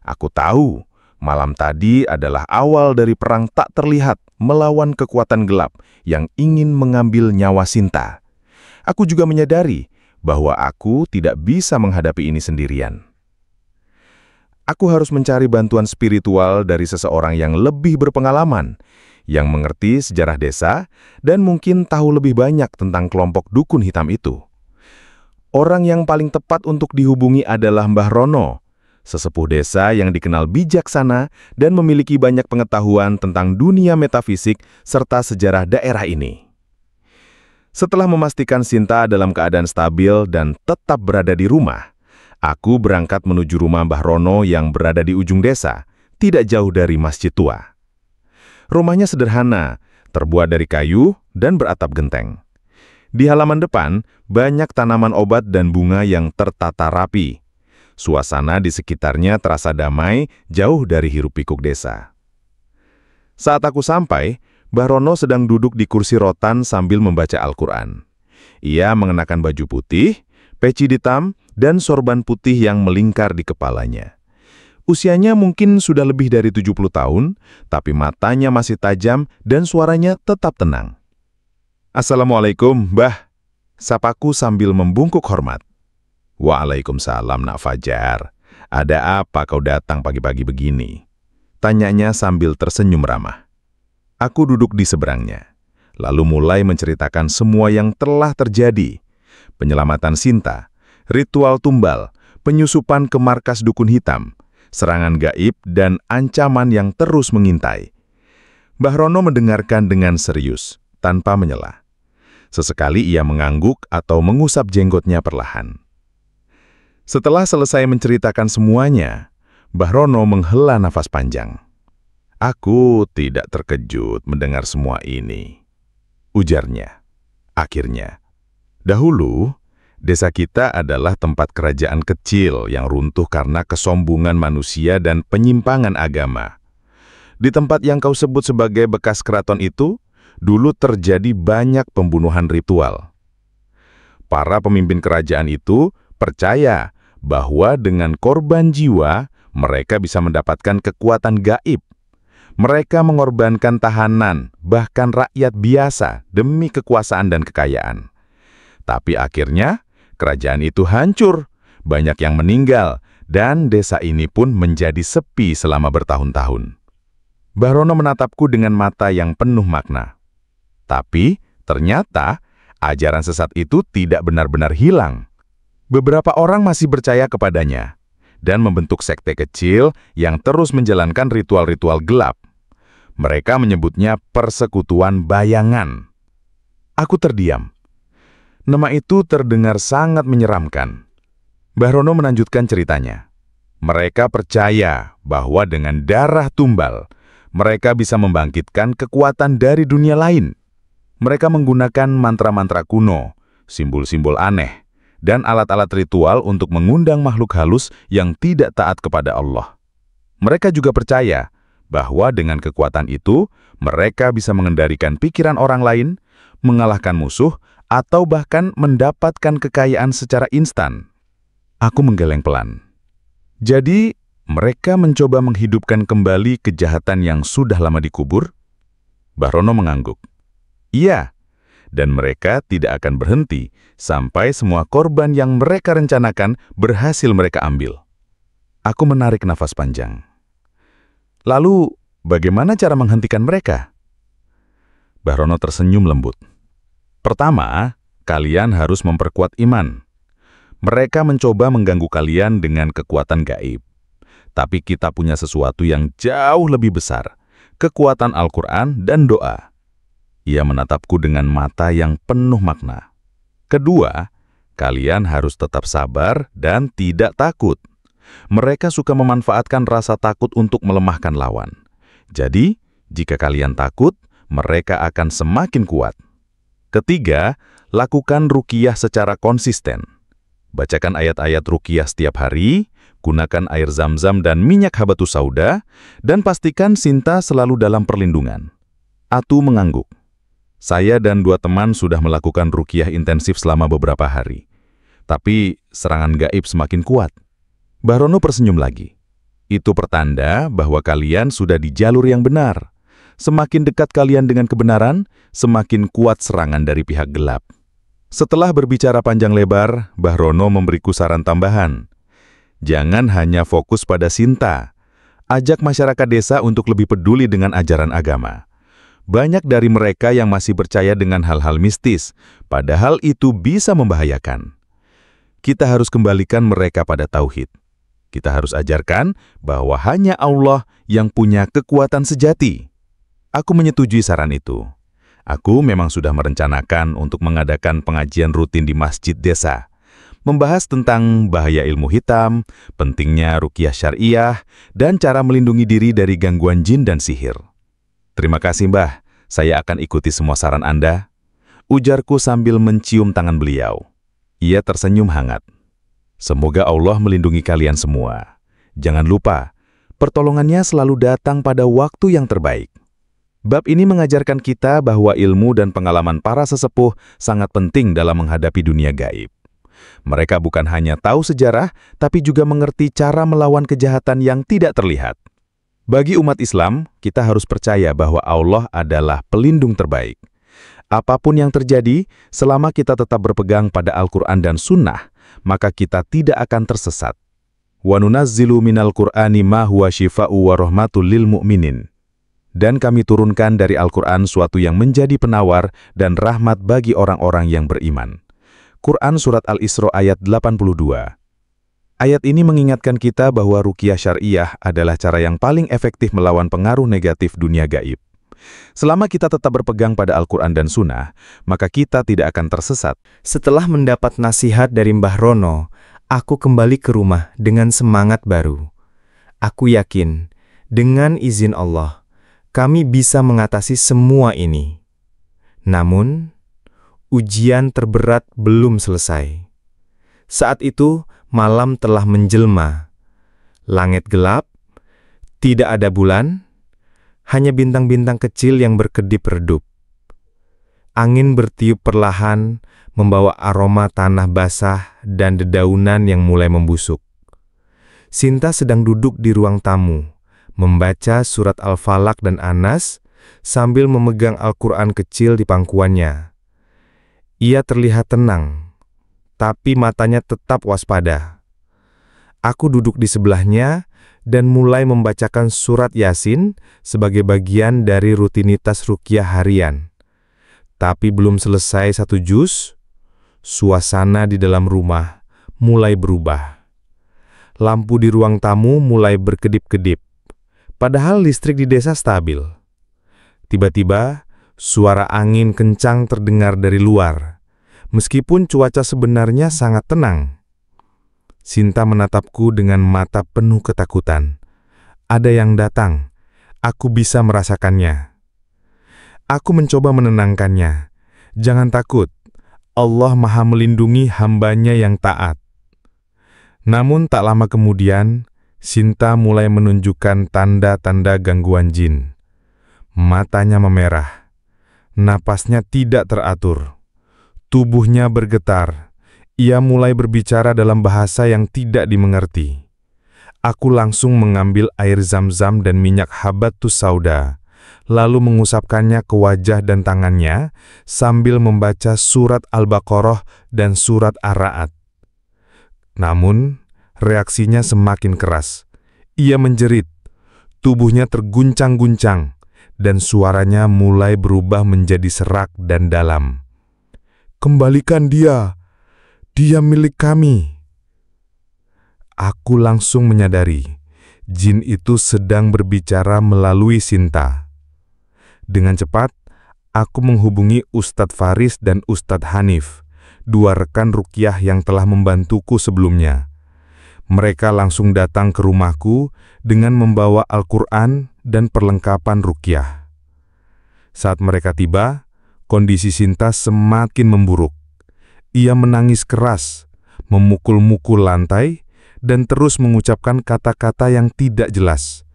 [SPEAKER 2] Aku tahu, malam tadi adalah awal dari perang tak terlihat melawan kekuatan gelap yang ingin mengambil nyawa Sinta. Aku juga menyadari bahwa aku tidak bisa menghadapi ini sendirian. Aku harus mencari bantuan spiritual dari seseorang yang lebih berpengalaman, yang mengerti sejarah desa, dan mungkin tahu lebih banyak tentang kelompok dukun hitam itu. Orang yang paling tepat untuk dihubungi adalah Mbah Rono, sesepuh desa yang dikenal bijaksana dan memiliki banyak pengetahuan tentang dunia metafisik serta sejarah daerah ini. Setelah memastikan Sinta dalam keadaan stabil dan tetap berada di rumah, aku berangkat menuju rumah Mbah Rono yang berada di ujung desa, tidak jauh dari masjid tua. Rumahnya sederhana, terbuat dari kayu dan beratap genteng. Di halaman depan, banyak tanaman obat dan bunga yang tertata rapi. Suasana di sekitarnya terasa damai, jauh dari hiruk-pikuk desa. Saat aku sampai, Mbah Rono sedang duduk di kursi rotan sambil membaca Al-Quran. Ia mengenakan baju putih, peci hitam, dan sorban putih yang melingkar di kepalanya. Usianya mungkin sudah lebih dari 70 tahun, tapi matanya masih tajam dan suaranya tetap tenang. "Assalamualaikum, Mbah," sapaku sambil membungkuk hormat. "Waalaikumsalam, Nak Fajar. Ada apa kau datang pagi-pagi begini?" tanyanya sambil tersenyum ramah. Aku duduk di seberangnya, lalu mulai menceritakan semua yang telah terjadi. Penyelamatan Sinta, ritual tumbal, penyusupan ke markas dukun hitam, serangan gaib, dan ancaman yang terus mengintai. Mbah Rono mendengarkan dengan serius, tanpa menyela. Sesekali ia mengangguk atau mengusap jenggotnya perlahan. Setelah selesai menceritakan semuanya, Mbah Rono menghela nafas panjang. "Aku tidak terkejut mendengar semua ini," ujarnya. Akhirnya, dahulu, desa kita adalah tempat kerajaan kecil yang runtuh karena kesombongan manusia dan penyimpangan agama. Di tempat yang kau sebut sebagai bekas keraton itu, dulu terjadi banyak pembunuhan ritual. Para pemimpin kerajaan itu percaya bahwa dengan korban jiwa, mereka bisa mendapatkan kekuatan gaib. Mereka mengorbankan tahanan, bahkan rakyat biasa, demi kekuasaan dan kekayaan. Tapi akhirnya, kerajaan itu hancur, banyak yang meninggal, dan desa ini pun menjadi sepi selama bertahun-tahun. Mbah Rono menatapku dengan mata yang penuh makna. Tapi, ternyata, ajaran sesat itu tidak benar-benar hilang. Beberapa orang masih percaya kepadanya, dan membentuk sekte kecil yang terus menjalankan ritual-ritual gelap. Mereka menyebutnya persekutuan bayangan. Aku terdiam. Nama itu terdengar sangat menyeramkan. Mbah Rono melanjutkan ceritanya. Mereka percaya bahwa dengan darah tumbal, mereka bisa membangkitkan kekuatan dari dunia lain. Mereka menggunakan mantra-mantra kuno, simbol-simbol aneh, dan alat-alat ritual untuk mengundang makhluk halus yang tidak taat kepada Allah. Mereka juga percaya bahwa dengan kekuatan itu, mereka bisa mengendalikan pikiran orang lain, mengalahkan musuh, atau bahkan mendapatkan kekayaan secara instan. Aku menggeleng pelan. Jadi, mereka mencoba menghidupkan kembali kejahatan yang sudah lama dikubur? Mbah Rono mengangguk. Iya, dan mereka tidak akan berhenti sampai semua korban yang mereka rencanakan berhasil mereka ambil. Aku menarik nafas panjang. Lalu, bagaimana cara menghentikan mereka? Mbah Rono tersenyum lembut. Pertama, kalian harus memperkuat iman.
[SPEAKER 4] Mereka mencoba mengganggu kalian dengan kekuatan gaib. Tapi kita punya sesuatu yang jauh lebih besar, kekuatan Al-Quran dan doa. Ia menatapku dengan mata yang penuh makna. Kedua, kalian harus tetap sabar dan tidak takut. Mereka suka memanfaatkan rasa takut untuk melemahkan lawan. Jadi, jika kalian takut, mereka akan semakin kuat. Ketiga, lakukan ruqyah secara konsisten. Bacakan ayat-ayat ruqyah setiap hari, gunakan air zam-zam dan minyak habatus sauda, dan pastikan Sinta selalu dalam perlindungan. Atu mengangguk. Saya dan 2 teman sudah melakukan ruqyah intensif selama beberapa hari. Tapi serangan gaib semakin kuat. Mbah Rono tersenyum lagi. Itu pertanda bahwa kalian sudah di jalur yang benar. Semakin dekat kalian dengan kebenaran, semakin kuat serangan dari pihak gelap. Setelah berbicara panjang lebar, Mbah Rono memberiku saran tambahan. Jangan hanya fokus pada Sinta. Ajak masyarakat desa untuk lebih peduli dengan ajaran agama. Banyak dari mereka yang masih percaya dengan hal-hal mistis, padahal itu bisa membahayakan. Kita harus kembalikan mereka pada tauhid. Kita harus ajarkan bahwa hanya Allah yang punya kekuatan sejati. Aku menyetujui saran itu. Aku memang sudah merencanakan untuk mengadakan pengajian rutin di masjid desa, membahas tentang bahaya ilmu hitam, pentingnya ruqyah syariah, dan cara melindungi diri dari gangguan jin dan sihir. Terima kasih, Mbah. Saya akan ikuti semua saran Anda. Ujarku sambil mencium tangan beliau. Ia tersenyum hangat. Semoga Allah melindungi kalian semua. Jangan lupa, pertolongannya selalu datang pada waktu yang terbaik. Bab ini mengajarkan kita bahwa ilmu dan pengalaman para sesepuh sangat penting dalam menghadapi dunia gaib. Mereka bukan hanya tahu sejarah, tapi juga mengerti cara melawan kejahatan yang tidak terlihat. Bagi umat Islam, kita harus percaya bahwa Allah adalah pelindung terbaik. Apapun yang terjadi, selama kita tetap berpegang pada Al-Quran dan Sunnah, maka kita tidak akan tersesat. Wa nunazzilu minal Qur'ani ma huwa syifa'u wa rahmatul lil mu'minin. Dan kami turunkan dari Al-Quran suatu yang menjadi penawar dan rahmat bagi orang-orang yang beriman. Quran Surat Al-Isra ayat 82. Ayat ini mengingatkan kita bahwa ruqyah syariah adalah cara yang paling efektif melawan pengaruh negatif dunia gaib. Selama kita tetap berpegang pada Al-Quran dan Sunnah, maka kita tidak akan tersesat.
[SPEAKER 2] Setelah mendapat nasihat dari Mbah Rono, aku kembali ke rumah dengan semangat baru. Aku yakin, dengan izin Allah, kami bisa mengatasi semua ini. Namun, ujian terberat belum selesai. Saat itu, malam telah menjelma. Langit gelap, tidak ada bulan, hanya bintang-bintang kecil yang berkedip-redup. Angin bertiup perlahan, membawa aroma tanah basah dan dedaunan yang mulai membusuk. Sinta sedang duduk di ruang tamu, membaca surat Al-Falaq dan Anas sambil memegang Al-Quran kecil di pangkuannya. Ia terlihat tenang, tapi matanya tetap waspada. Aku duduk di sebelahnya dan mulai membacakan surat Yasin sebagai bagian dari rutinitas ruqyah harian. Tapi belum selesai 1 juz, suasana di dalam rumah mulai berubah. Lampu di ruang tamu mulai berkedip-kedip. Padahal listrik di desa stabil. Tiba-tiba, suara angin kencang terdengar dari luar, meskipun cuaca sebenarnya sangat tenang. Sinta menatapku dengan mata penuh ketakutan. Ada yang datang, aku bisa merasakannya. Aku mencoba menenangkannya. Jangan takut, Allah Maha melindungi hambanya yang taat. Namun tak lama kemudian, Sinta mulai menunjukkan tanda-tanda gangguan jin. Matanya memerah, napasnya tidak teratur, tubuhnya bergetar. Ia mulai berbicara dalam bahasa yang tidak dimengerti. Aku langsung mengambil air zam-zam dan minyak habatus sauda, lalu mengusapkannya ke wajah dan tangannya sambil membaca surat Al-Baqarah dan surat Ar-Ra'd. Namun, reaksinya semakin keras. Ia menjerit, tubuhnya terguncang-guncang, dan suaranya mulai berubah menjadi serak dan dalam. "Kembalikan dia, dia milik kami."
[SPEAKER 5] Aku langsung menyadari, jin itu sedang berbicara melalui Sinta. Dengan cepat, aku menghubungi Ustadz Faris dan Ustadz Hanif, dua rekan ruqyah yang telah membantuku sebelumnya. Mereka langsung datang ke rumahku dengan membawa Al-Quran dan perlengkapan ruqyah. Saat mereka tiba, kondisi Sinta semakin memburuk. Ia menangis keras, memukul-mukul lantai, dan terus mengucapkan kata-kata yang tidak jelas.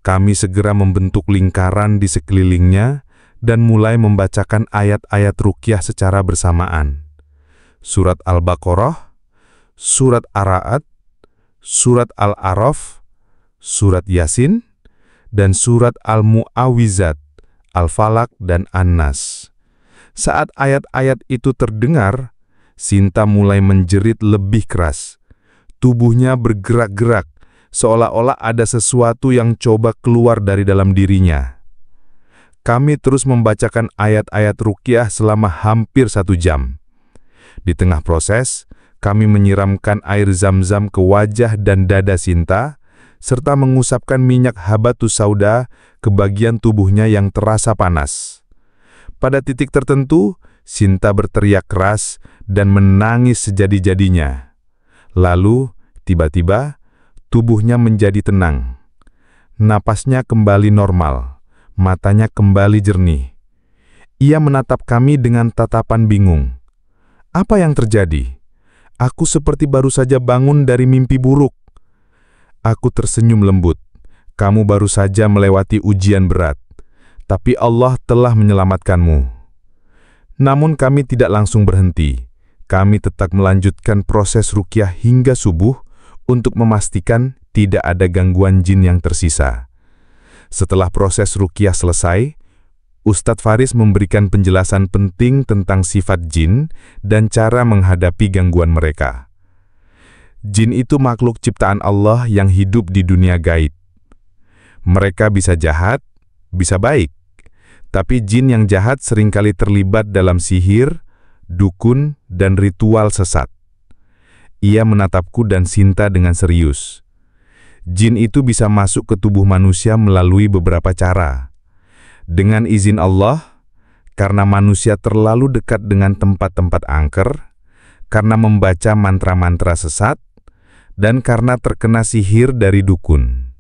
[SPEAKER 5] Kami segera membentuk lingkaran di sekelilingnya dan mulai membacakan ayat-ayat ruqyah secara bersamaan. Surat Al-Baqarah, Surat Ar-Ra'd, Surat Al-A'raf, Surat Yasin, dan Surat Al-Mu'awwizat, Al-Falaq, dan An-Nas. Saat ayat-ayat itu terdengar, Sinta mulai menjerit lebih keras. Tubuhnya bergerak-gerak, seolah-olah ada sesuatu yang coba keluar dari dalam dirinya. Kami terus membacakan ayat-ayat ruqyah selama hampir 1 jam. Di tengah proses, kami menyiramkan air zam-zam ke wajah dan dada Sinta, serta mengusapkan minyak habatus sauda ke bagian tubuhnya yang terasa panas. Pada titik tertentu, Sinta berteriak keras dan menangis sejadi-jadinya. Lalu, tiba-tiba, tubuhnya menjadi tenang. Napasnya kembali normal, matanya kembali jernih. Ia menatap kami dengan tatapan bingung. Apa yang terjadi? Aku seperti baru saja bangun dari mimpi buruk. Aku tersenyum lembut. Kamu baru saja melewati ujian berat, tapi Allah telah menyelamatkanmu. Namun kami tidak langsung berhenti. Kami tetap melanjutkan proses ruqyah hingga subuh untuk memastikan tidak ada gangguan jin yang tersisa. Setelah proses ruqyah selesai, Ustadz Faris memberikan penjelasan penting tentang sifat jin dan cara menghadapi gangguan mereka. Jin itu makhluk ciptaan Allah yang hidup di dunia gaib. Mereka bisa jahat, bisa baik. Tapi jin yang jahat seringkali terlibat dalam sihir, dukun, dan ritual sesat. Ia menatapku dan Sinta dengan serius. Jin itu bisa masuk ke tubuh manusia melalui beberapa cara. Dengan izin Allah, karena manusia terlalu dekat dengan tempat-tempat angker, karena membaca mantra-mantra sesat, dan karena terkena sihir dari dukun.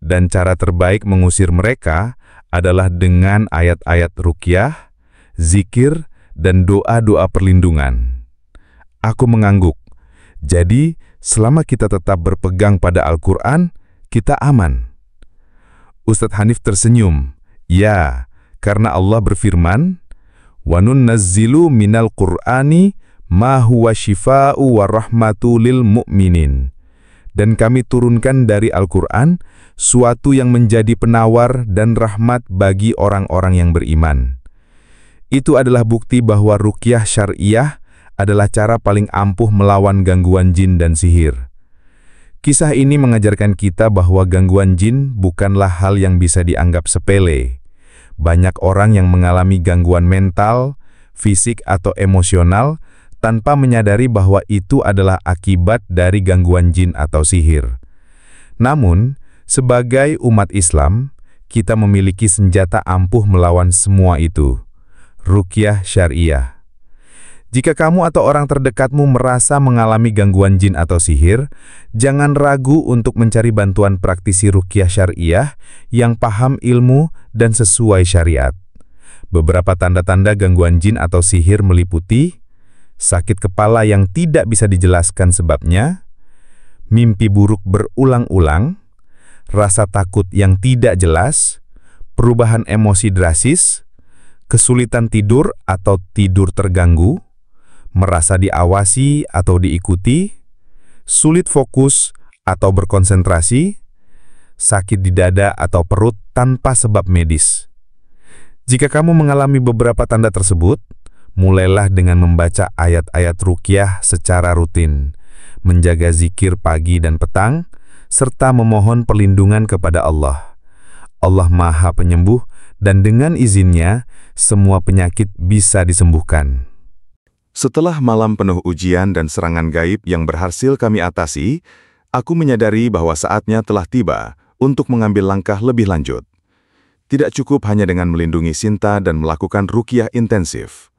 [SPEAKER 5] Dan cara terbaik mengusir mereka adalah dengan ayat-ayat ruqyah, zikir, dan doa-doa perlindungan. Aku mengangguk. Jadi, selama kita tetap berpegang pada Al-Quran, kita aman. Ustadz Hanif tersenyum. Ya, karena Allah berfirman, وَنُنَّزِّلُ مِنَ الْقُرْآنِ مَا هُوَ شِفَاءُ وَرَحْمَةُ لِلْمُؤْمِنِينَ. Dan kami turunkan dari Al-Quran suatu yang menjadi penawar dan rahmat bagi orang-orang yang beriman. Itu adalah bukti bahwa ruqyah syariah adalah cara paling ampuh melawan gangguan jin dan sihir. Kisah ini mengajarkan kita bahwa gangguan jin bukanlah hal yang bisa dianggap sepele. Banyak orang yang mengalami gangguan mental, fisik, atau emosional tanpa menyadari bahwa itu adalah akibat dari gangguan jin atau sihir. Namun, sebagai umat Islam, kita memiliki senjata ampuh melawan semua itu. Ruqyah syariah. Jika kamu atau orang terdekatmu merasa mengalami gangguan jin atau sihir, jangan ragu untuk mencari bantuan praktisi ruqyah syariah yang paham ilmu dan sesuai syariat. Beberapa tanda-tanda gangguan jin atau sihir meliputi sakit kepala yang tidak bisa dijelaskan sebabnya, mimpi buruk berulang-ulang, rasa takut yang tidak jelas, perubahan emosi drastis, kesulitan tidur atau tidur terganggu, merasa diawasi atau diikuti, sulit fokus atau berkonsentrasi, sakit di dada atau perut tanpa sebab medis. Jika kamu mengalami beberapa tanda tersebut, mulailah dengan membaca ayat-ayat ruqyah secara rutin, menjaga zikir pagi dan petang, serta memohon perlindungan kepada Allah. Allah Maha Penyembuh, dan dengan izinnya, semua penyakit bisa disembuhkan.
[SPEAKER 1] Setelah malam penuh ujian dan serangan gaib yang berhasil kami atasi, aku menyadari bahwa saatnya telah tiba untuk mengambil langkah lebih lanjut. Tidak cukup hanya dengan melindungi Sinta dan melakukan ruqyah intensif.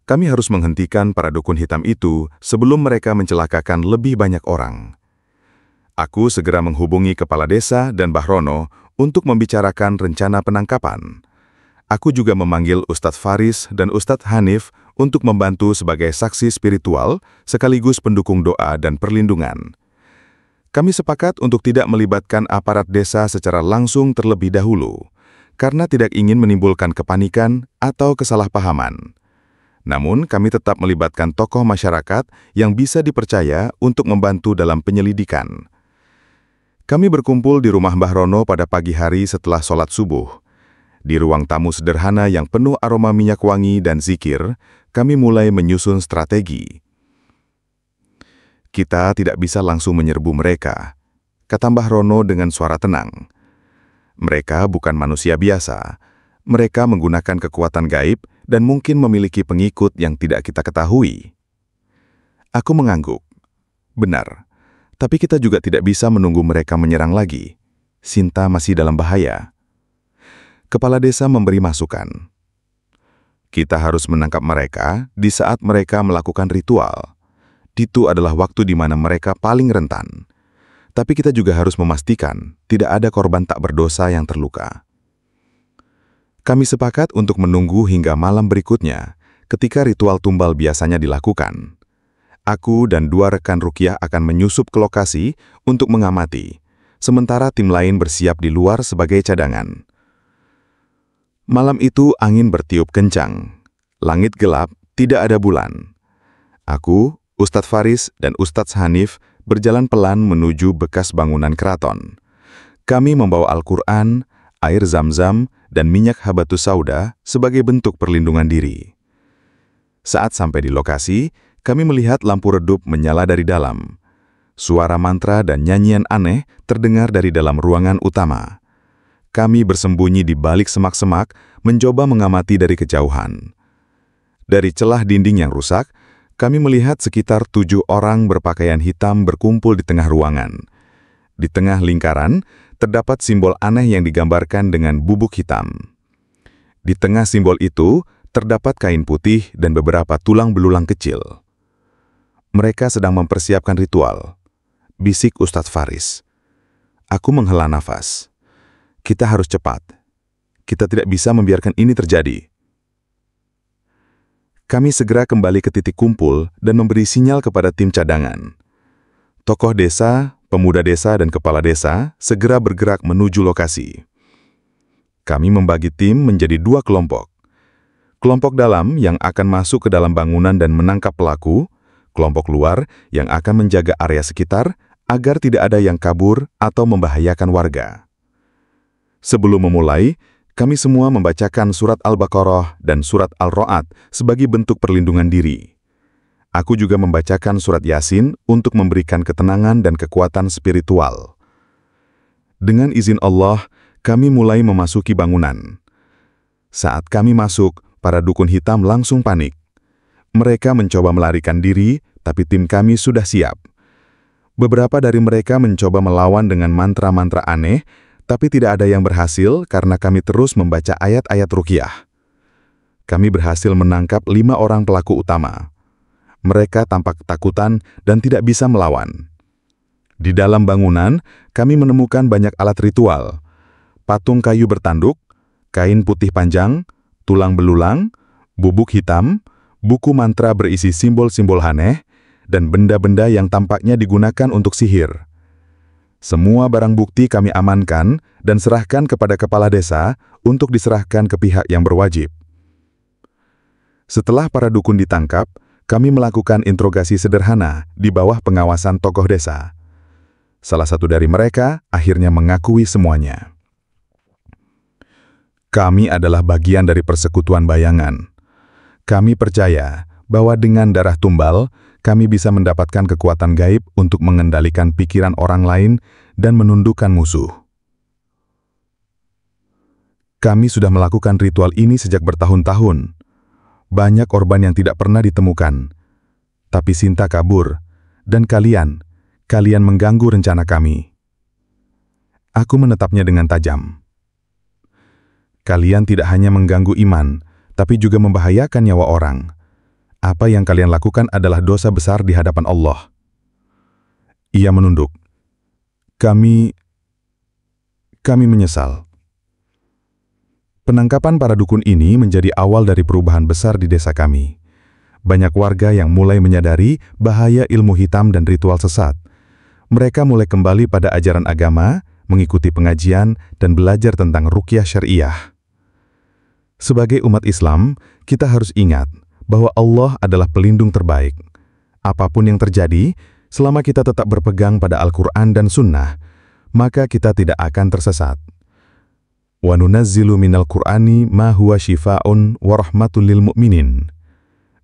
[SPEAKER 1] Kami harus menghentikan para dukun hitam itu sebelum mereka mencelakakan lebih banyak orang. Aku segera menghubungi Kepala Desa dan Mbah Rono untuk membicarakan rencana penangkapan. Aku juga memanggil Ustadz Faris dan Ustadz Hanif untuk membantu sebagai saksi spiritual sekaligus pendukung doa dan perlindungan. Kami sepakat untuk tidak melibatkan aparat desa secara langsung terlebih dahulu, karena tidak ingin menimbulkan kepanikan atau kesalahpahaman. Namun, kami tetap melibatkan tokoh masyarakat yang bisa dipercaya untuk membantu dalam penyelidikan. Kami berkumpul di rumah Mbah Rono pada pagi hari setelah sholat subuh. Di ruang tamu sederhana yang penuh aroma minyak wangi dan zikir, kami mulai menyusun strategi. Kita tidak bisa langsung menyerbu mereka, kata Mbah Rono dengan suara tenang. Mereka bukan manusia biasa. Mereka menggunakan kekuatan gaib dan mungkin memiliki pengikut yang tidak kita ketahui. Aku mengangguk. Benar, tapi kita juga tidak bisa menunggu mereka menyerang lagi. Sinta masih dalam bahaya. Kepala desa memberi masukan. Kita harus menangkap mereka di saat mereka melakukan ritual. Itu adalah waktu di mana mereka paling rentan. Tapi kita juga harus memastikan tidak ada korban tak berdosa yang terluka. Kami sepakat untuk menunggu hingga malam berikutnya, ketika ritual tumbal biasanya dilakukan. Aku dan 2 rekan ruqyah akan menyusup ke lokasi untuk mengamati, sementara tim lain bersiap di luar sebagai cadangan. Malam itu angin bertiup kencang. Langit gelap, tidak ada bulan. Aku, Ustadz Faris dan Ustadz Hanif berjalan pelan menuju bekas bangunan keraton. Kami membawa Al-Quran, air zam-zam, dan minyak habatus sauda sebagai bentuk perlindungan diri. Saat sampai di lokasi, kami melihat lampu redup menyala dari dalam. Suara mantra dan nyanyian aneh terdengar dari dalam ruangan utama. Kami bersembunyi di balik semak-semak, mencoba mengamati dari kejauhan. Dari celah dinding yang rusak, kami melihat sekitar 7 orang berpakaian hitam berkumpul di tengah ruangan. Di tengah lingkaran, terdapat simbol aneh yang digambarkan dengan bubuk hitam. Di tengah simbol itu, terdapat kain putih dan beberapa tulang belulang kecil. Mereka sedang mempersiapkan ritual. Bisik Ustadz Faris. Aku menghela nafas. Kita harus cepat. Kita tidak bisa membiarkan ini terjadi. Kami segera kembali ke titik kumpul dan memberi sinyal kepada tim cadangan. Tokoh desa, pemuda desa, dan kepala desa segera bergerak menuju lokasi. Kami membagi tim menjadi 2 kelompok. Kelompok dalam yang akan masuk ke dalam bangunan dan menangkap pelaku, kelompok luar yang akan menjaga area sekitar agar tidak ada yang kabur atau membahayakan warga. Sebelum memulai, kami semua membacakan surat Al-Baqarah dan surat Al-Ra'd sebagai bentuk perlindungan diri. Aku juga membacakan surat Yasin untuk memberikan ketenangan dan kekuatan spiritual. Dengan izin Allah, kami mulai memasuki bangunan. Saat kami masuk, para dukun hitam langsung panik. Mereka mencoba melarikan diri, tapi tim kami sudah siap. Beberapa dari mereka mencoba melawan dengan mantra-mantra aneh, tapi tidak ada yang berhasil karena kami terus membaca ayat-ayat ruqyah. Kami berhasil menangkap 5 orang pelaku utama. Mereka tampak ketakutan dan tidak bisa melawan. Di dalam bangunan, kami menemukan banyak alat ritual. Patung kayu bertanduk, kain putih panjang, tulang belulang, bubuk hitam, buku mantra berisi simbol-simbol aneh, dan benda-benda yang tampaknya digunakan untuk sihir. Semua barang bukti kami amankan dan serahkan kepada kepala desa untuk diserahkan ke pihak yang berwajib. Setelah para dukun ditangkap, kami melakukan interogasi sederhana di bawah pengawasan tokoh desa. Salah satu dari mereka akhirnya mengakui semuanya. Kami adalah bagian dari persekutuan bayangan. Kami percaya bahwa dengan darah tumbal, kami bisa mendapatkan kekuatan gaib untuk mengendalikan pikiran orang lain dan menundukkan musuh. Kami sudah melakukan ritual ini sejak bertahun-tahun.
[SPEAKER 5] banyak korban yang tidak pernah ditemukan. Tapi Sinta kabur, dan kalian mengganggu rencana kami. Aku menetapnya dengan tajam. Kalian tidak hanya mengganggu iman, tapi juga membahayakan nyawa orang. Apa yang kalian lakukan adalah dosa besar di hadapan Allah. Ia menunduk. Kami menyesal. Penangkapan para dukun ini menjadi awal dari perubahan besar di desa kami. Banyak warga yang mulai menyadari bahaya ilmu hitam dan ritual sesat. Mereka mulai kembali pada ajaran agama, mengikuti pengajian, dan belajar tentang ruqyah syariah. Sebagai umat Islam, kita harus ingat bahwa Allah adalah pelindung terbaik. Apapun yang terjadi, selama kita tetap berpegang pada Al-Quran dan Sunnah, maka kita tidak akan tersesat. Wa nunazzilu minal Qur'ani ma huwa shifaa'un wa rahmatul lil mu'minin.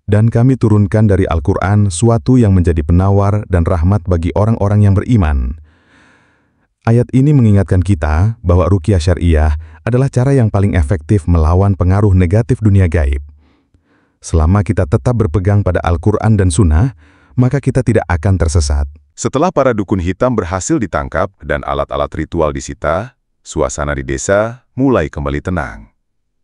[SPEAKER 5] Dan kami turunkan dari Al-Quran suatu yang menjadi penawar dan rahmat bagi orang-orang yang beriman. Ayat ini mengingatkan kita bahwa ruqyah syariah adalah cara yang paling efektif melawan pengaruh negatif dunia gaib. Selama kita tetap berpegang pada Al-Quran dan Sunnah, maka kita tidak akan tersesat.
[SPEAKER 1] Setelah para dukun hitam berhasil ditangkap dan alat-alat ritual disita, suasana di desa mulai kembali tenang.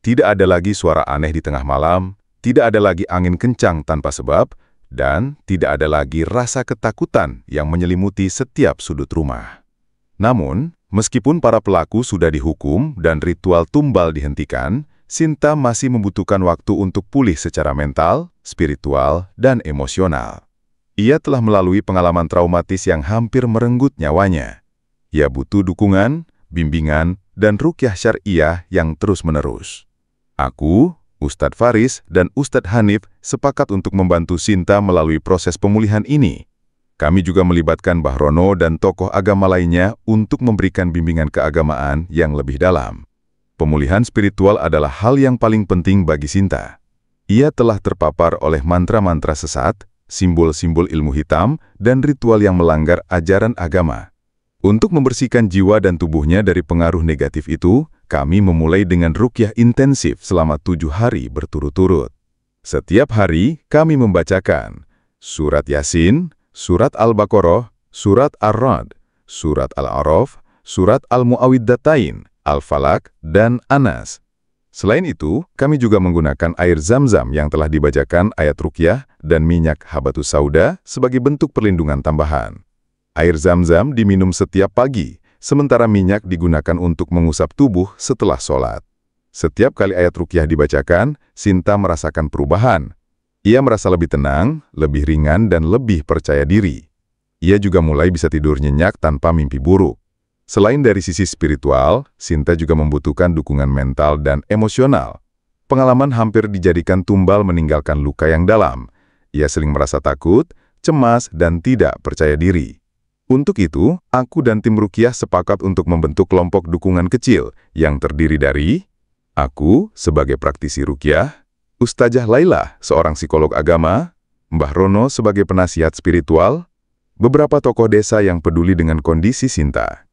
[SPEAKER 1] Tidak ada lagi suara aneh di tengah malam, tidak ada lagi angin kencang tanpa sebab, dan tidak ada lagi rasa ketakutan yang menyelimuti setiap sudut rumah. Namun, meskipun para pelaku sudah dihukum dan ritual tumbal dihentikan, Sinta masih membutuhkan waktu untuk pulih secara mental, spiritual, dan emosional. Ia telah melalui pengalaman traumatis yang hampir merenggut nyawanya. Ia butuh dukungan, bimbingan, dan ruqyah syariah yang terus-menerus. Aku, Ustadz Faris, dan Ustadz Hanif sepakat untuk membantu Sinta melalui proses pemulihan ini. Kami juga melibatkan Mbah Rono dan tokoh agama lainnya untuk memberikan bimbingan keagamaan yang lebih dalam. Pemulihan spiritual adalah hal yang paling penting bagi Sinta. Ia telah terpapar oleh mantra-mantra sesat, simbol-simbol ilmu hitam, dan ritual yang melanggar ajaran agama. Untuk membersihkan jiwa dan tubuhnya dari pengaruh negatif itu, kami memulai dengan ruqyah intensif selama 7 hari berturut-turut. Setiap hari, kami membacakan surat Yasin, surat Al-Baqarah, surat Ar-Ra'd, surat Al-A'raf, surat Al-Mu'awwidhatain, Al-Falaq, dan Anas. Selain itu, kami juga menggunakan air Zam-Zam yang telah dibacakan ayat ruqyah dan minyak habatus sauda sebagai bentuk perlindungan tambahan. Air Zam-Zam diminum setiap pagi, sementara minyak digunakan untuk mengusap tubuh setelah sholat. Setiap kali ayat ruqyah dibacakan, Sinta merasakan perubahan. Ia merasa lebih tenang, lebih ringan, dan lebih percaya diri. Ia juga mulai bisa tidur nyenyak tanpa mimpi buruk. Selain dari sisi spiritual, Sinta juga membutuhkan dukungan mental dan emosional. Pengalaman hampir dijadikan tumbal meninggalkan luka yang dalam. Ia sering merasa takut, cemas, dan tidak percaya diri. Untuk itu, aku dan tim ruqyah sepakat untuk membentuk kelompok dukungan kecil yang terdiri dari aku sebagai praktisi ruqyah, Ustazah Laila, seorang psikolog agama, Mbah Rono sebagai penasihat spiritual, beberapa tokoh desa yang peduli dengan kondisi Sinta.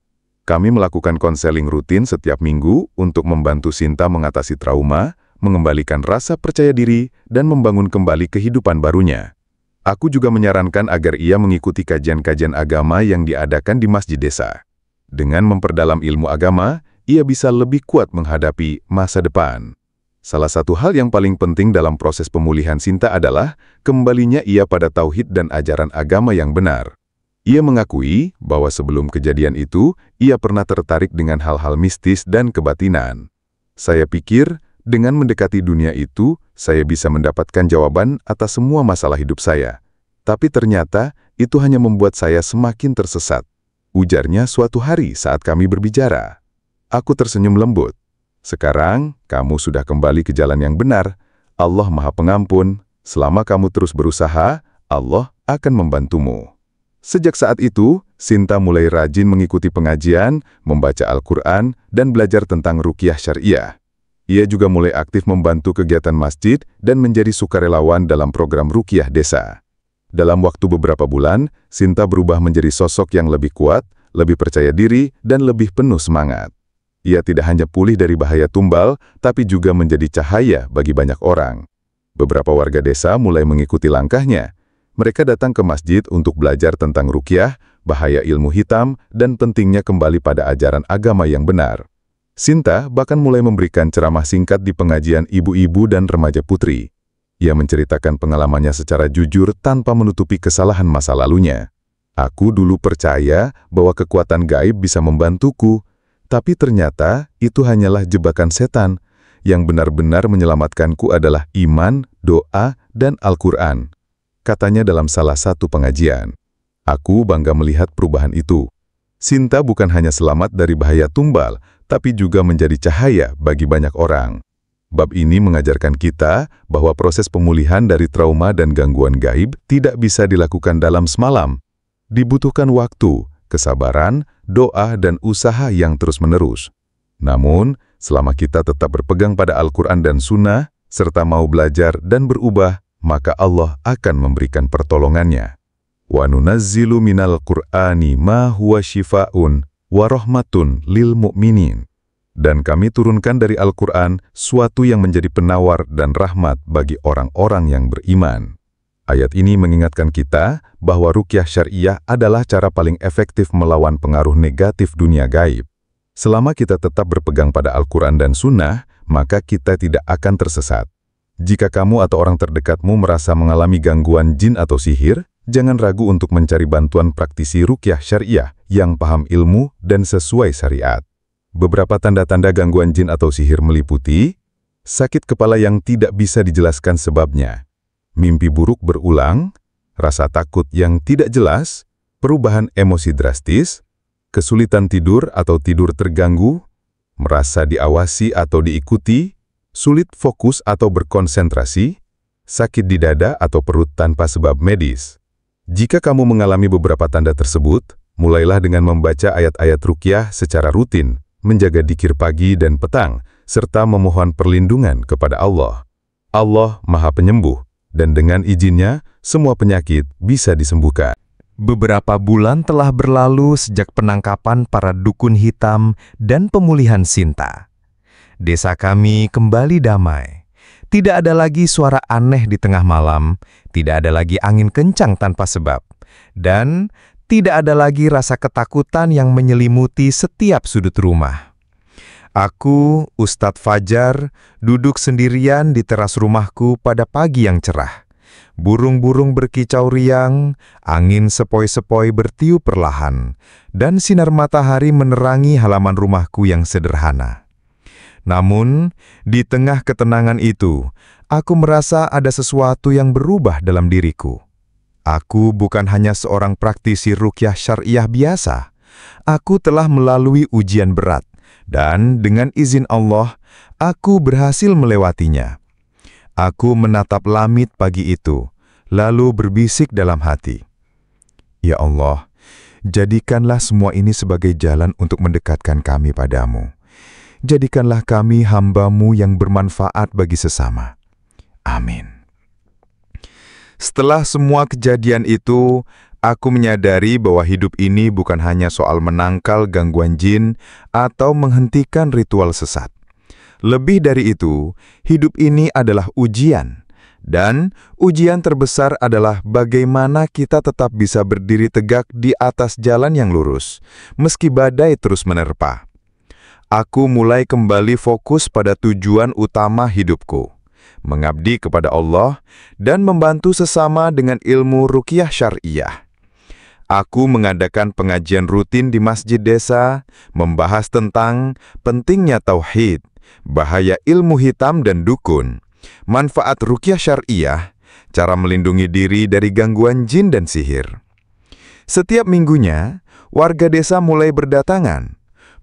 [SPEAKER 1] Kami melakukan konseling rutin setiap minggu untuk membantu Sinta mengatasi trauma, mengembalikan rasa percaya diri, dan membangun kembali kehidupan barunya. Aku juga menyarankan agar ia mengikuti kajian-kajian agama yang diadakan di masjid desa. Dengan memperdalam ilmu agama, ia bisa lebih kuat menghadapi masa depan. Salah satu hal yang paling penting dalam proses pemulihan Sinta adalah kembalinya ia pada tauhid dan ajaran agama yang benar. Ia mengakui bahwa sebelum kejadian itu, ia pernah tertarik dengan hal-hal mistis dan kebatinan. Saya pikir, dengan mendekati dunia itu, saya bisa mendapatkan jawaban atas semua masalah hidup saya. Tapi ternyata, itu hanya membuat saya semakin tersesat. Ujarnya suatu hari saat kami berbicara. Aku tersenyum lembut. Sekarang, kamu sudah kembali ke jalan yang benar. Allah Maha Pengampun. Selama kamu terus berusaha, Allah akan membantumu. Sejak saat itu, Sinta mulai rajin mengikuti pengajian, membaca Al-Quran, dan belajar tentang ruqyah syariah. Ia juga mulai aktif membantu kegiatan masjid dan menjadi sukarelawan dalam program ruqyah desa. Dalam waktu beberapa bulan, Sinta berubah menjadi sosok yang lebih kuat, lebih percaya diri, dan lebih penuh semangat. Ia tidak hanya pulih dari bahaya tumbal, tapi juga menjadi cahaya bagi banyak orang. Beberapa warga desa mulai mengikuti langkahnya. Mereka datang ke masjid untuk belajar tentang ruqyah, bahaya ilmu hitam, dan pentingnya kembali pada ajaran agama yang benar. Sinta bahkan mulai memberikan ceramah singkat di pengajian ibu-ibu dan remaja putri. Ia menceritakan pengalamannya secara jujur tanpa menutupi kesalahan masa lalunya. Aku dulu percaya bahwa kekuatan gaib bisa membantuku, tapi ternyata itu hanyalah jebakan setan. Yang benar-benar menyelamatkanku adalah iman, doa, dan Al-Quran, katanya dalam salah satu pengajian. Aku bangga melihat perubahan itu. Sinta bukan hanya selamat dari bahaya tumbal, tapi juga menjadi cahaya bagi banyak orang. Bab ini mengajarkan kita bahwa proses pemulihan dari trauma dan gangguan gaib tidak bisa dilakukan dalam semalam. Dibutuhkan waktu, kesabaran, doa, dan usaha yang terus-menerus. Namun, selama kita tetap berpegang pada Al-Quran dan Sunnah, serta mau belajar dan berubah, maka Allah akan memberikan pertolongannya. Wa nunazzilu minal Qur'ani ma huwa shifa'un wa rahmatun lil mu'minin. Dan kami turunkan dari Al-Quran suatu yang menjadi penawar dan rahmat bagi orang-orang yang beriman. Ayat ini mengingatkan kita bahwa ruqyah syariah adalah cara paling efektif melawan pengaruh negatif dunia gaib. Selama kita tetap berpegang pada Al-Quran dan Sunnah, maka kita tidak akan tersesat. Jika kamu atau orang terdekatmu merasa mengalami gangguan jin atau sihir, jangan ragu untuk mencari bantuan praktisi ruqyah syariah yang paham ilmu dan sesuai syariat. Beberapa tanda-tanda gangguan jin atau sihir meliputi sakit kepala yang tidak bisa dijelaskan sebabnya, mimpi buruk berulang, rasa takut yang tidak jelas, perubahan emosi drastis, kesulitan tidur atau tidur terganggu, merasa diawasi atau diikuti, sulit fokus atau berkonsentrasi, sakit di dada atau perut tanpa sebab medis. Jika kamu mengalami beberapa tanda tersebut, mulailah dengan membaca ayat-ayat ruqyah secara rutin, menjaga dzikir pagi dan petang, serta memohon perlindungan kepada Allah. Allah Maha Penyembuh, dan dengan izinnya, semua penyakit bisa disembuhkan.
[SPEAKER 2] Beberapa bulan telah berlalu sejak penangkapan para dukun hitam dan pemulihan Sinta. Desa kami kembali damai. Tidak ada lagi suara aneh di tengah malam, tidak ada lagi angin kencang tanpa sebab, dan tidak ada lagi rasa ketakutan yang menyelimuti setiap sudut rumah. Aku, Ustadz Fajar, duduk sendirian di teras rumahku pada pagi yang cerah. Burung-burung berkicau riang, angin sepoi-sepoi bertiup perlahan, dan sinar matahari menerangi halaman rumahku yang sederhana. Namun, di tengah ketenangan itu, aku merasa ada sesuatu yang berubah dalam diriku. Aku bukan hanya seorang praktisi ruqyah syariah biasa. Aku telah melalui ujian berat, dan dengan izin Allah, aku berhasil melewatinya. Aku menatap langit pagi itu, lalu berbisik dalam hati, "Ya Allah, jadikanlah semua ini sebagai jalan untuk mendekatkan kami padamu. Jadikanlah kami hamba-Mu yang bermanfaat bagi sesama. Amin." Setelah semua kejadian itu, aku menyadari bahwa hidup ini bukan hanya soal menangkal gangguan jin atau menghentikan ritual sesat. Lebih dari itu, hidup ini adalah ujian. Dan ujian terbesar adalah bagaimana kita tetap bisa berdiri tegak di atas jalan yang lurus, meski badai terus menerpa. Aku mulai kembali fokus pada tujuan utama hidupku, mengabdi kepada Allah dan membantu sesama dengan ilmu ruqyah syariah. Aku mengadakan pengajian rutin di masjid desa, membahas tentang pentingnya tauhid, bahaya ilmu hitam dan dukun, manfaat ruqyah syariah, cara melindungi diri dari gangguan jin dan sihir. Setiap minggunya, warga desa mulai berdatangan.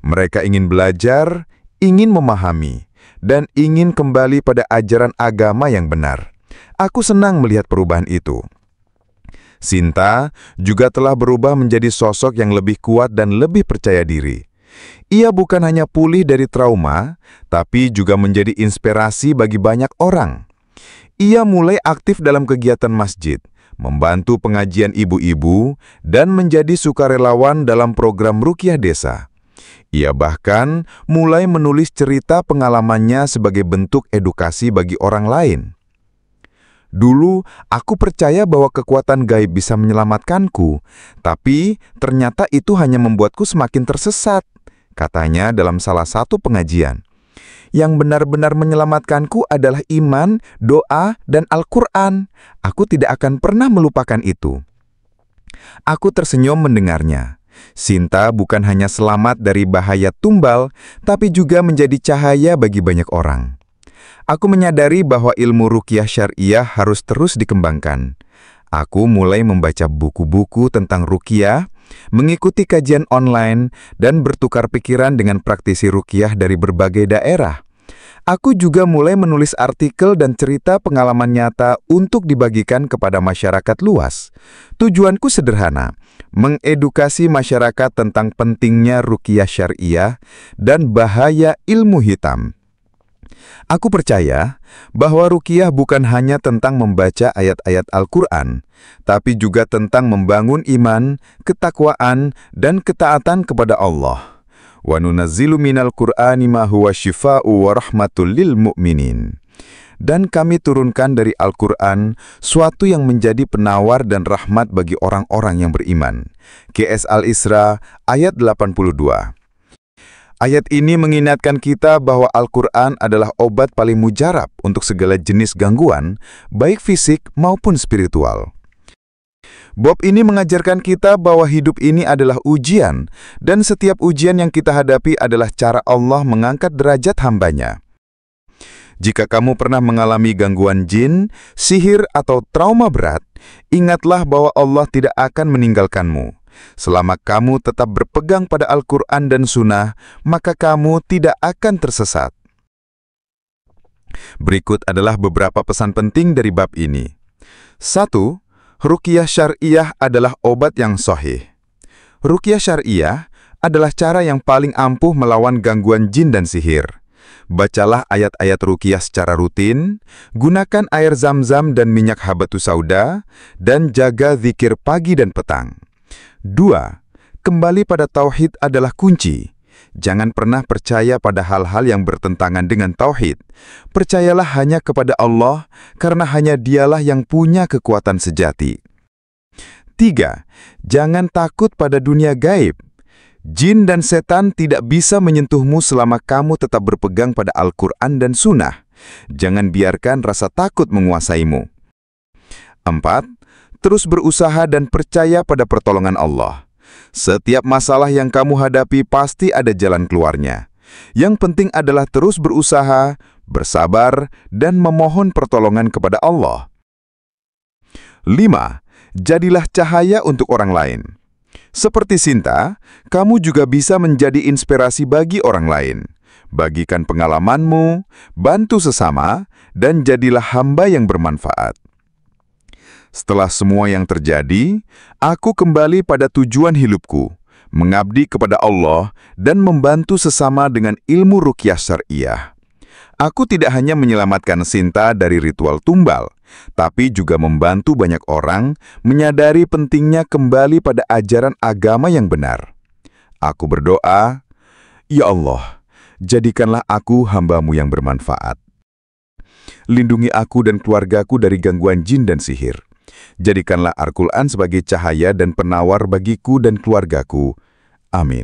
[SPEAKER 2] Mereka ingin belajar, ingin memahami, dan ingin kembali pada ajaran agama yang benar. Aku senang melihat perubahan itu. Sinta juga telah berubah menjadi sosok yang lebih kuat dan lebih percaya diri. Ia bukan hanya pulih dari trauma, tapi juga menjadi inspirasi bagi banyak orang. Ia mulai aktif dalam kegiatan masjid, membantu pengajian ibu-ibu, dan menjadi sukarelawan dalam program ruqyah desa. Ia bahkan mulai menulis cerita pengalamannya sebagai bentuk edukasi bagi orang lain.
[SPEAKER 1] Dulu, aku percaya bahwa kekuatan gaib bisa menyelamatkanku, tapi ternyata itu hanya membuatku semakin tersesat, katanya dalam salah satu pengajian. Yang benar-benar menyelamatkanku adalah iman, doa, dan Al-Quran. Aku tidak akan pernah melupakan itu. Aku tersenyum mendengarnya. Sinta bukan hanya selamat dari bahaya tumbal, tapi juga menjadi cahaya bagi banyak orang. Aku menyadari bahwa ilmu ruqyah syariah harus terus dikembangkan. Aku mulai membaca buku-buku tentang ruqyah, mengikuti kajian online, dan bertukar pikiran dengan praktisi ruqyah dari berbagai daerah. Aku juga mulai menulis artikel dan cerita pengalaman nyata untuk dibagikan kepada masyarakat luas. Tujuanku sederhana, mengedukasi masyarakat tentang pentingnya ruqyah syariah dan bahaya ilmu hitam. Aku percaya bahwa ruqyah bukan hanya tentang membaca ayat-ayat Al-Quran, tapi juga tentang membangun iman, ketakwaan, dan ketaatan kepada Allah. Wa nunazzilu minal Qur'ani ma huwa syifa'u wa rahmatul lil mu'minin. Dan kami turunkan dari Al-Quran suatu yang menjadi penawar dan rahmat bagi orang-orang yang beriman. QS Al-Isra ayat 82. Ayat ini mengingatkan kita bahwa Al-Quran adalah obat paling mujarab untuk segala jenis gangguan, baik fisik maupun spiritual. Bab ini mengajarkan kita bahwa hidup ini adalah ujian, dan setiap ujian yang kita hadapi adalah cara Allah mengangkat derajat hambanya. Jika kamu pernah mengalami gangguan jin, sihir, atau trauma berat, ingatlah bahwa Allah tidak akan meninggalkanmu. Selama kamu tetap berpegang pada Al-Quran dan Sunnah, maka kamu tidak akan tersesat. Berikut adalah beberapa pesan penting dari bab ini. 1. Ruqyah syariah adalah obat yang sahih. Ruqyah syariah adalah cara yang paling ampuh melawan gangguan jin dan sihir. Bacalah ayat-ayat ruqyah secara rutin, gunakan air zam-zam dan minyak habatus sauda, dan jaga zikir pagi dan petang. 2. Kembali pada tauhid adalah kunci. Jangan pernah percaya pada hal-hal yang bertentangan dengan tauhid. Percayalah hanya kepada Allah, karena hanya Dialah yang punya kekuatan sejati. 3. Jangan takut pada dunia gaib. Jin dan setan tidak bisa menyentuhmu selama kamu tetap berpegang pada Al-Quran dan Sunnah. Jangan biarkan rasa takut menguasaimu. 4. Terus berusaha dan percaya pada pertolongan Allah. Setiap masalah yang kamu hadapi pasti ada jalan keluarnya. Yang penting adalah terus berusaha, bersabar, dan memohon pertolongan kepada Allah. 5. Jadilah cahaya untuk orang lain. Seperti Sinta, kamu juga bisa menjadi inspirasi bagi orang lain. Bagikan pengalamanmu, bantu sesama, dan jadilah hamba yang bermanfaat. Setelah semua yang terjadi, aku kembali pada tujuan hidupku, mengabdi kepada Allah dan membantu sesama dengan ilmu ruqyah syariah. Aku tidak hanya menyelamatkan Sinta dari ritual tumbal, tapi juga membantu banyak orang menyadari pentingnya kembali pada ajaran agama yang benar. Aku berdoa, Ya Allah, jadikanlah aku hamba-Mu yang bermanfaat. Lindungi aku dan keluargaku dari gangguan jin dan sihir. Jadikanlah Al-Quran sebagai cahaya dan penawar bagiku dan keluargaku. Amin.